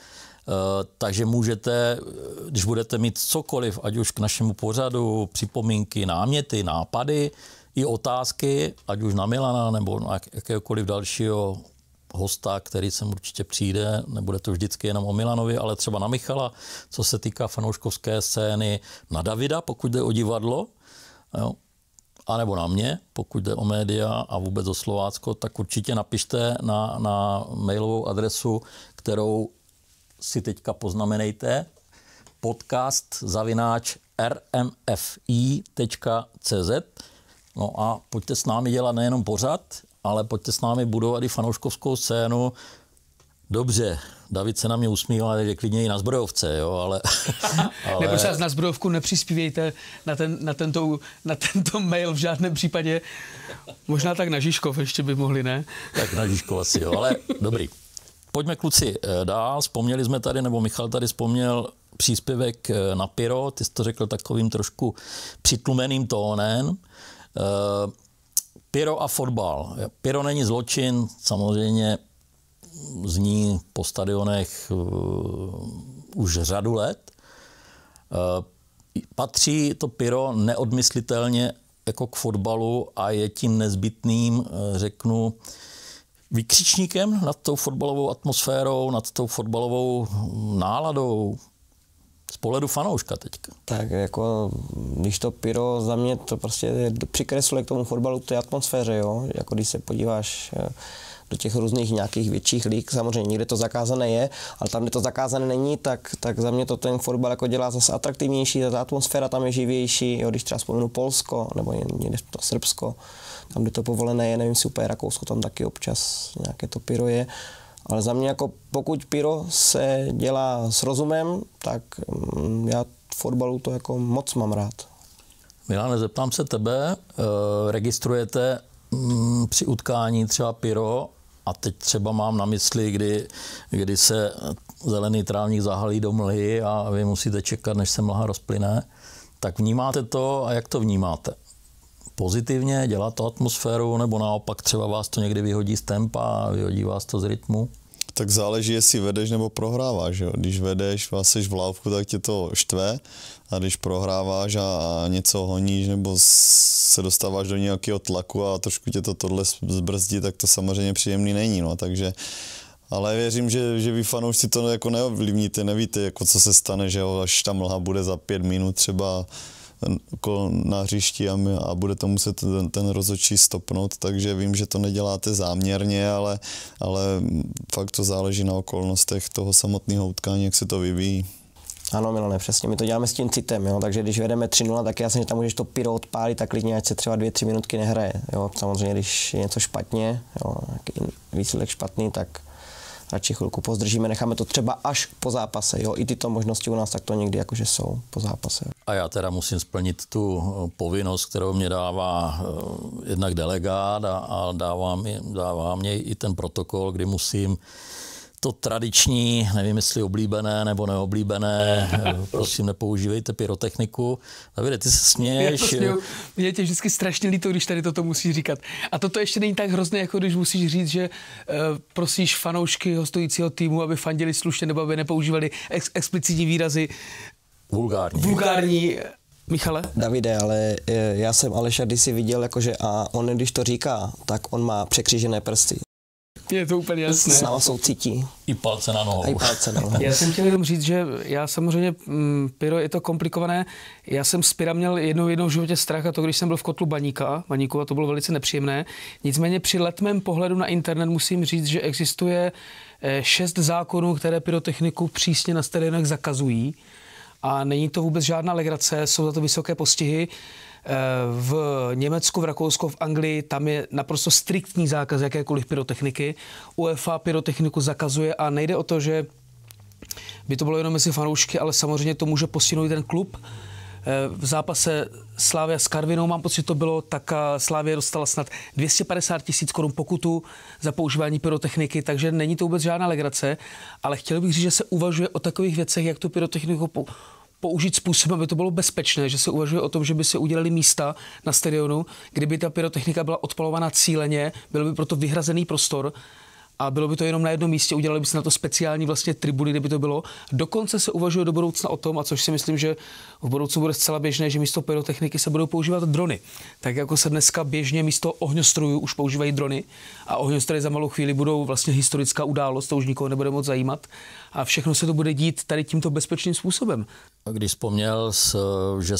takže můžete, když budete mít cokoliv, ať už k našemu pořadu, připomínky, náměty, nápady, i otázky, ať už na Milana nebo na jakéhokoliv dalšího hosta, který sem určitě přijde. Nebude to vždycky jenom o Milanovi, ale třeba na Michala, co se týká fanouškovské scény, na Davida, pokud jde o divadlo, jo, anebo na mě, pokud jde o média a vůbec o Slovácko, tak určitě napište na mailovou adresu, kterou si teďka poznamenejte, podcast@rmfi.cz. No a pojďte s námi dělat nejenom pořad, ale pojďte s námi budovat i fanouškovskou scénu. Dobře, David se na mě usmívá, takže klidně i na Zbrojovce, jo, ale... Nebo třeba na Zbrojovku nepřispívejte na tento mail v žádném případě. Možná tak na Žižkov ještě by mohli, ne? Tak na Žižkov asi, jo, ale dobrý. Pojďme kluci dál. Vzpomněli jsme tady, nebo Michal tady vzpomněl příspěvek na pyro. Ty jsi to řekl takovým trošku přitlumeným tónem. Pyro a fotbal. Pyro není zločin, samozřejmě zní po stadionech už řadu let. Patří to pyro neodmyslitelně jako k fotbalu a je tím nezbytným, řeknu, vykřičníkem nad tou fotbalovou atmosférou, nad tou fotbalovou náladou z pohledu fanouška teďka. Tak jako, když to pyro za mě to prostě přikresluje k tomu fotbalu, k té atmosféře, jo. Jako když se podíváš do těch různých nějakých větších líg, samozřejmě někde to zakázané je, ale tam, kde to zakázané není, tak za mě to ten fotbal jako dělá zase atraktivnější, ta atmosféra tam je živější, jo, když třeba vzpomenu Polsko nebo někde to Srbsko, tam, kde to povolené je, nevím, jestli úplně Rakousko, tam taky občas nějaké to pyro je, ale za mě jako pokud pyro se dělá s rozumem, tak já v fotbalu to jako moc mám rád. Milane, zeptám se tebe, registrujete při utkání třeba pyro a teď třeba mám na mysli, kdy se zelený trávník zahalí do mlhy a vy musíte čekat, než se mlha rozplyne, tak vnímáte to a jak to vnímáte? Pozitivně, dělá to atmosféru, nebo naopak třeba vás to někdy vyhodí z tempa, vyhodí vás to z rytmu? Tak záleží, jestli vedeš nebo prohráváš. Jo? Když vedeš, jsi v lávku, tak tě to štve, a když prohráváš a něco honíš nebo se dostáváš do nějakého tlaku a trošku tě to tohle zbrzdí, tak to samozřejmě příjemný není. No. Takže, ale věřím, že vy fanoušci to jako neovlivníte, nevíte, jako co se stane, že jo, až ta mlha bude za 5 minut třeba na hřišti a bude to muset ten rozhodčí stopnout, takže vím, že to neděláte záměrně, ale fakt to záleží na okolnostech toho samotného utkání, jak se to vyvíjí. Ano, Milane, přesně, my to děláme s tím citem, jo? Takže když vedeme 3-0, tak jasně, že tam můžeš to pyro odpálit, tak klidně, ať se třeba 2-3 minutky nehraje. Jo? Samozřejmě, když je něco špatně, jo? Výsledek špatný, tak radši chvilku pozdržíme, necháme to třeba až po zápase. Jo? I tyto možnosti u nás takto někdy jakože jsou po zápase. A já teda musím splnit tu povinnost, kterou mě dává jednak delegát a dává mě i ten protokol, kdy musím to tradiční, nevím jestli oblíbené nebo neoblíbené, prosím nepoužívejte pyrotechniku. Davide, ty se směješ. Mně tě vždycky strašně líto, když tady toto musíš říkat. A toto ještě není tak hrozné, jako když musíš říct, že prosíš fanoušky hostujícího týmu, aby fandili slušně nebo aby nepoužívali explicitní výrazy. Vulgární. Michale? Davide, ale já jsem Aleša kdysi viděl, jakože a on, když to říká, tak on má překřížené prsty. Je to úplně jasné. S náma soucítí. I palce na nohou. Já jsem chtěl jenom říct, že já samozřejmě, pyro, je to komplikované. Já jsem z pyra měl jednou v životě strach, a to když jsem byl v kotlu Baníku, a to bylo velice nepříjemné. Nicméně při letmém pohledu na internet musím říct, že existuje 6 zákonů, které pyrotechniku přísně na stadionech zakazují. A není to vůbec žádná legrace, jsou za to vysoké postihy. V Německu, v Rakousku, v Anglii tam je naprosto striktní zákaz jakékoliv pyrotechniky. UEFA pyrotechniku zakazuje a nejde o to, že by to bylo jenom mezi fanoušky, ale samozřejmě to může postihnout ten klub. V zápase Slavia s Karvinou, mám pocit, to bylo, tak Slavia dostala snad 250 000 korun pokutu za používání pyrotechniky, takže není to vůbec žádná legrace, ale chtěl bych říct, že se uvažuje o takových věcech, jak tu pyrotechniku použít způsobem, aby to bylo bezpečné, že se uvažuje o tom, že by se udělali místa na stadionu, kdyby ta pyrotechnika byla odpalovaná cíleně, byl by proto vyhrazený prostor a bylo by to jenom na jednom místě, udělali by se na to speciální vlastně tribuny, kde by to bylo. Dokonce se uvažuje do budoucna o tom, a což si myslím, že v budoucnu bude zcela běžné, že místo pyrotechniky se budou používat drony. Tak jako se dneska běžně místo ohňostrojů už používají drony a ohňostroje za malou chvíli budou vlastně historická událost, to už nikoho nebude moc zajímat a všechno se to bude dít tady tímto bezpečným způsobem. Když vzpomněl, že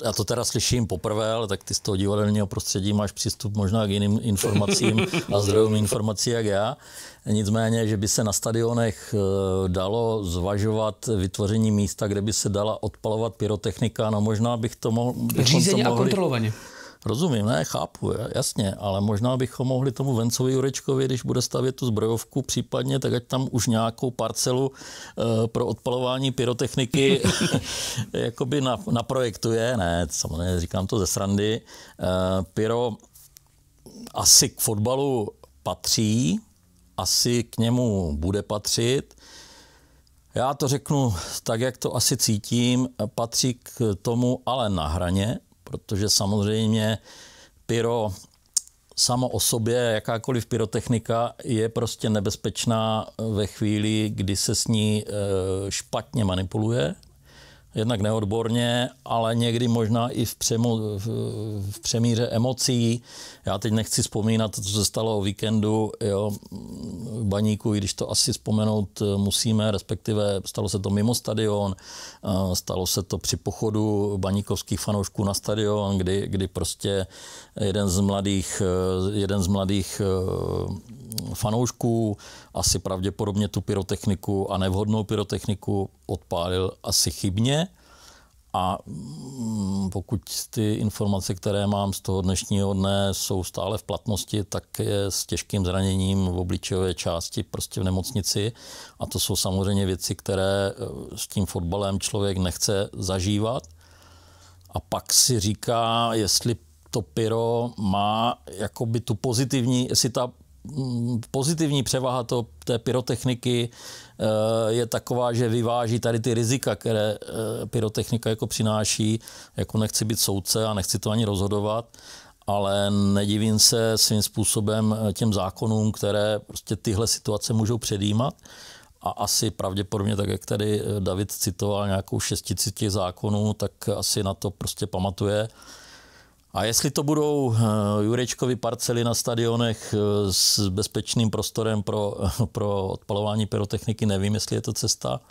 já to teda slyším poprvé, ale tak ty z toho divadelního prostředí máš přístup možná k jiným informacím a zdrojům informací jak já. Nicméně, že by se na stadionech dalo zvažovat vytvoření místa, kde by se dala odpalovat pyrotechnika, no možná bych to mohl... Řízeně a kontrolovaně. Rozumím, ne, chápu, jasně, ale možná bychom mohli tomu Vencovi Jurečkovi, když bude stavět tu zbrojovku případně, tak ať tam už nějakou parcelu pro odpalování pyrotechniky jakoby naprojektuje. Ne, samozřejmě říkám to ze srandy. Pyro asi k fotbalu patří, asi k němu bude patřit. Já to řeknu tak, jak to asi cítím, patří k tomu ale na hraně, protože samozřejmě pyro samo o sobě, jakákoliv pyrotechnika je prostě nebezpečná ve chvíli, kdy se s ní špatně manipuluje. Jednak neodborně, ale někdy možná i v přemíře emocí. Já teď nechci vzpomínat, co se stalo o víkendu v Baníku, i když to asi vzpomenout musíme, respektive stalo se to mimo stadion, stalo se to při pochodu baníkovských fanoušků na stadion, kdy prostě jeden z mladých fanoušků asi pravděpodobně tu pyrotechniku a nevhodnou pyrotechniku odpálil asi chybně. A pokud ty informace, které mám z toho dnešního dne, jsou stále v platnosti, tak je s těžkým zraněním v obličejové části prostě v nemocnici. A to jsou samozřejmě věci, které s tím fotbalem člověk nechce zažívat. A pak si říká, jestli to pyro má jakoby tu pozitivní, jestli ta pozitivní převaha té pyrotechniky je taková, že vyváží tady ty rizika, které pyrotechnika jako přináší. Jako nechci být soudce a nechci to ani rozhodovat, ale nedivím se svým způsobem těm zákonům, které prostě tyhle situace můžou předjímat. A asi pravděpodobně, tak jak tady David citoval nějakou šestici těch zákonů, tak asi na to prostě pamatuje. A jestli to budou Jurečkovy parcely na stadionech s bezpečným prostorem pro odpalování pyrotechniky, nevím, jestli je to cesta.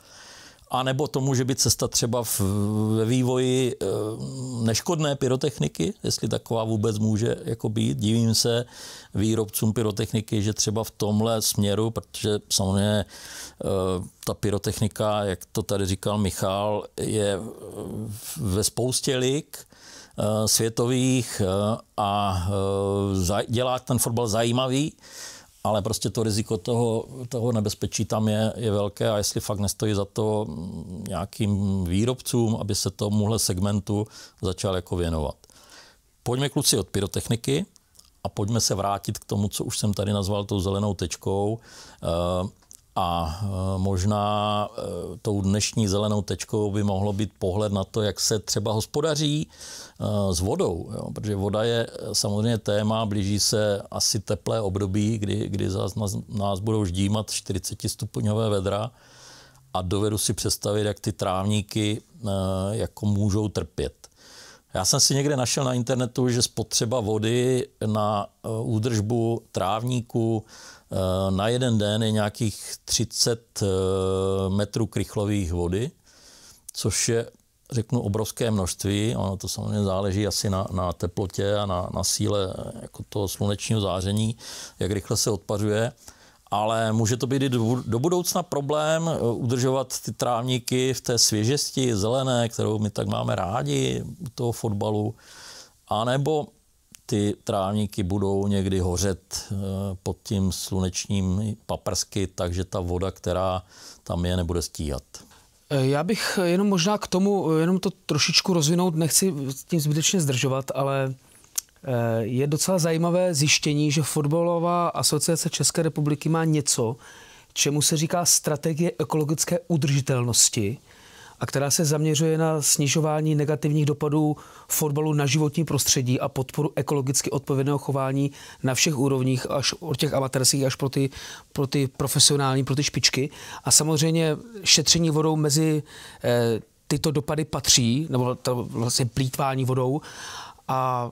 A nebo to může být cesta třeba ve vývoji neškodné pyrotechniky, jestli taková vůbec může jako být. Divím se výrobcům pyrotechniky, že třeba v tomhle směru, protože samozřejmě ta pyrotechnika, jak to tady říkal Michal, je ve spoustě lig světových a dělá ten fotbal zajímavý, ale prostě to riziko toho nebezpečí tam je velké a jestli fakt nestojí za to nějakým výrobcům, aby se tomuhle segmentu začal jako věnovat. Pojďme kluci od pyrotechniky a pojďme se vrátit k tomu, co už jsem tady nazval tou zelenou tečkou. A možná tou dnešní zelenou tečkou by mohlo být pohled na to, jak se třeba hospodaří s vodou. Jo? Protože voda je samozřejmě téma, blíží se asi teplé období, kdy nás budou ždímat 40-stupňové vedra a dovedu si představit, jak ty trávníky jako můžou trpět. Já jsem si někde našel na internetu, že spotřeba vody na údržbu trávníků na jeden den je nějakých 30 metrů krychlových vody, což je, řeknu, obrovské množství. Ono to samozřejmě záleží asi na teplotě a na síle jako toho slunečního záření, jak rychle se odpařuje. Ale může to být i do budoucna problém udržovat ty trávníky v té svěžesti zelené, kterou my tak máme rádi u toho fotbalu, anebo ty trávníky budou někdy hořet pod tím slunečním paprsky, takže ta voda, která tam je, nebude stíhat. Já bych jenom možná k tomu, jenom to trošičku rozvinout, nechci tím zbytečně zdržovat, ale je docela zajímavé zjištění, že Fotbalová asociace České republiky má něco, čemu se říká strategie ekologické udržitelnosti, a která se zaměřuje na snižování negativních dopadů fotbalu na životní prostředí a podporu ekologicky odpovědného chování na všech úrovních, až od těch amatérských až pro ty profesionální, pro ty špičky. A samozřejmě šetření vodou mezi tyto dopady patří, nebo to vlastně plýtvání vodou, a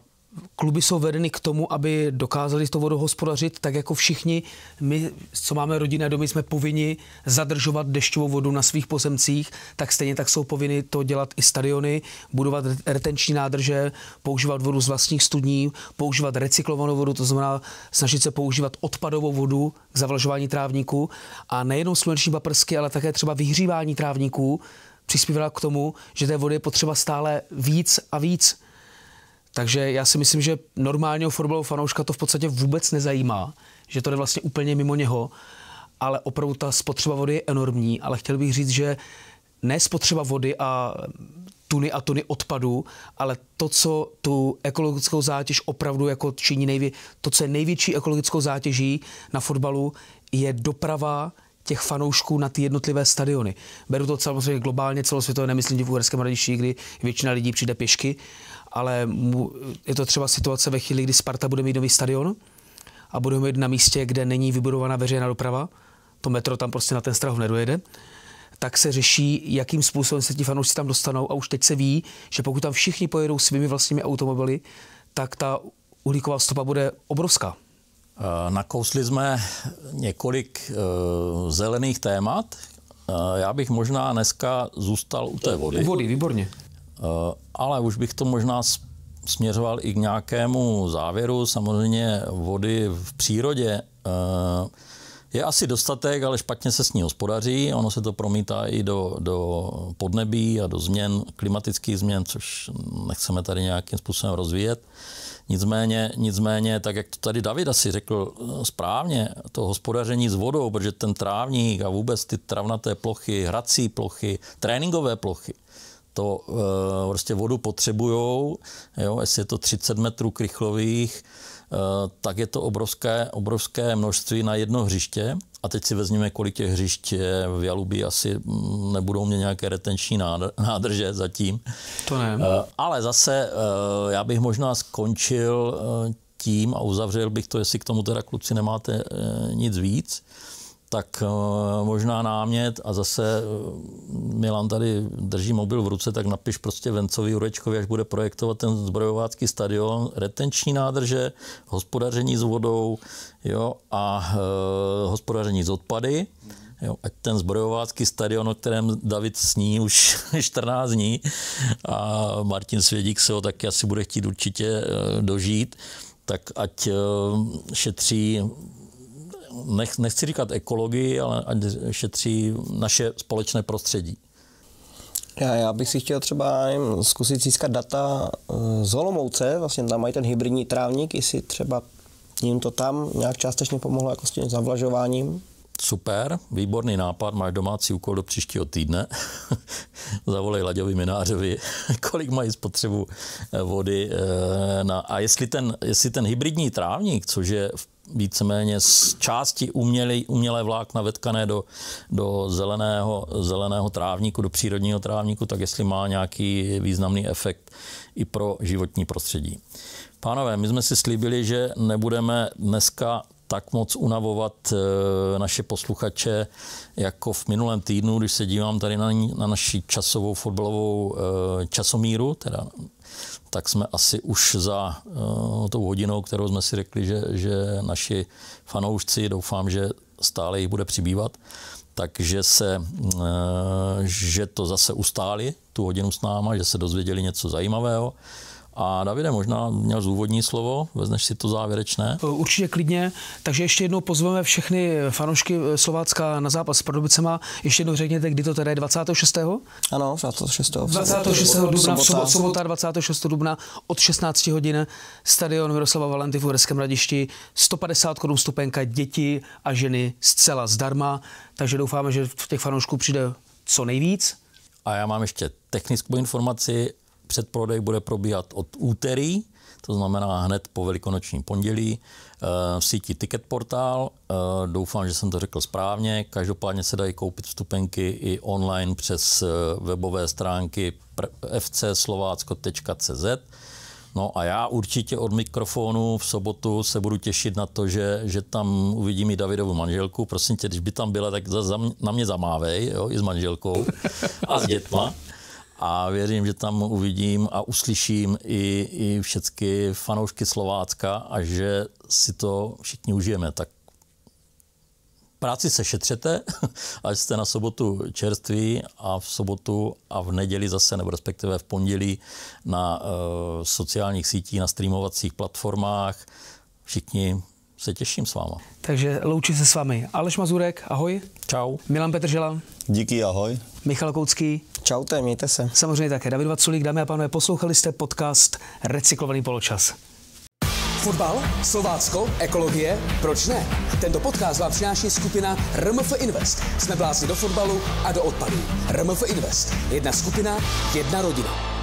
kluby jsou vedeny k tomu, aby dokázali s tou vodou hospodařit, tak jako všichni my, co máme rodinné domy, jsme povinni zadržovat dešťovou vodu na svých pozemcích, tak stejně tak jsou povinni to dělat i stadiony, budovat retenční nádrže, používat vodu z vlastních studní, používat recyklovanou vodu, to znamená snažit se používat odpadovou vodu k zavlažování trávníků a nejenom sluneční paprsky, ale také třeba vyhřívání trávníků přispívala k tomu, že té vody je potřeba stále víc a víc. Takže já si myslím, že normálního fotbalového fanouška to v podstatě vůbec nezajímá, že to je vlastně úplně mimo něho, ale opravdu ta spotřeba vody je enormní, ale chtěl bych říct, že ne spotřeba vody a tuny odpadu, ale to, co tu ekologickou zátěž opravdu jako činí to, co je největší ekologickou zátěží na fotbalu, je doprava těch fanoušků na ty jednotlivé stadiony. Beru to samozřejmě globálně, celosvětově, nemyslím v Uherském Hradišti, kdy většina lidí přijde pěšky, ale je to třeba situace ve chvíli, kdy Sparta bude mít nový stadion a bude mít na místě, kde není vybudovaná veřejná doprava, to metro tam prostě na ten Strahov nedojede, tak se řeší, jakým způsobem se ti fanoušci tam dostanou a už teď se ví, že pokud tam všichni pojedou svými vlastními automobily, tak ta uhlíková stopa bude obrovská. Nakousli jsme několik zelených témat. Já bych možná dneska zůstal u té vody. U vody, výborně. Ale už bych to možná směřoval i k nějakému závěru. Samozřejmě vody v přírodě je asi dostatek, ale špatně se s ní hospodaří. Ono se to promítá i do podnebí a do změn, klimatických změn, což nechceme tady nějakým způsobem rozvíjet. Nicméně, tak jak to tady David asi řekl správně, to hospodaření s vodou, protože ten trávník a vůbec ty travnaté plochy, hrací plochy, tréninkové plochy, to prostě vodu potřebujou, jo, jestli je to 30 metrů krychlových, tak je to obrovské množství na jedno hřiště A teď si vezměme, kolik těch hřišť je v Jalubí, asi nebudou mě nějaké retenční nádrže zatím. To ne. Ale zase já bych možná skončil tím a uzavřel bych to, jestli k tomu teda kluci nemáte nic víc, tak možná námět a zase Milan tady drží mobil v ruce, tak napiš prostě Vencovi Jurečkovi, až bude projektovat ten zbrojovácký stadion, retenční nádrže, hospodaření s vodou, jo, a hospodaření s odpady. Jo, ať ten zbrojovácký stadion, o kterém David sní už 14 dní a Martin Svědík se ho taky asi bude chtít určitě dožít, tak ať šetří, nechci říkat ekologii, ale ať šetří naše společné prostředí. Já bych si chtěl třeba zkusit získat data z Olomouce, vlastně tam mají ten hybridní trávník, jestli třeba jim to tam nějak částečně pomohlo jako s tím zavlažováním. Super, výborný nápad, máš domácí úkol do příštího týdne. Zavolej Laďovi Minářovi, kolik mají spotřebu vody. A jestli ten hybridní trávník, což je víceméně z části umělé vlákna vetkané do zeleného trávníku, do přírodního trávníku, tak jestli má nějaký významný efekt i pro životní prostředí. Pánové, my jsme si slíbili, že nebudeme dneska tak moc unavovat naše posluchače jako v minulém týdnu, když se dívám tady na naši časovou fotbalovou časomíru, teda, tak jsme asi už za tou hodinou, kterou jsme si řekli, že naši fanoušci, doufám, že stále jich bude přibývat, takže že to zase ustáli, tu hodinu s náma, že se dozvěděli něco zajímavého. A Davide, možná měl úvodní slovo, vezneš si to závěrečné? Určitě klidně, takže ještě jednou pozveme všechny fanoušky Slovácka na zápas s Pardubicema. Ještě jednou řekněte, kdy to teda je 26. Ano, 26. 26. dubna, sobota 26. dubna od 16 hodin, stadion Miroslava Valenty v Uherském Hradišti, 150 korun vstupenka, děti a ženy zcela zdarma, takže doufáme, že těch fanoušků přijde co nejvíc. A já mám ještě technickou informaci. Předprodej bude probíhat od úterý, to znamená hned po velikonočním pondělí, v síti Ticketportal. Doufám, že jsem to řekl správně. Každopádně se dají koupit vstupenky i online přes webové stránky fcslovácko.cz. No a já určitě od mikrofonu v sobotu se budu těšit na to, že tam uvidím i Davidovu manželku. Prosím tě, když by tam byla, tak na mě zamávej, jo, i s manželkou a s dětma. A věřím, že tam uvidím a uslyším i všechny fanoušky Slovácka a že si to všichni užijeme. Tak práci se šetřete, až jste na sobotu čerství a v sobotu a v neděli zase, nebo respektive v pondělí na sociálních sítích, na streamovacích platformách. Všichni se těším s váma. Takže loučí se s vámi Aleš Mazurek, ahoj. Čau. Milan Petržela. Díky, ahoj. Michal Koucký. Čaute, mějte se. Samozřejmě také David Vaculík. Dámy a pánové, poslouchali jste podcast Recyklovaný poločas. Fotbal, Slovácko, ekologie, proč ne? Tento podcast vám přináší skupina RMF Invest. Jsme blázni do fotbalu a do odpadů. RMF Invest. Jedna skupina, jedna rodina.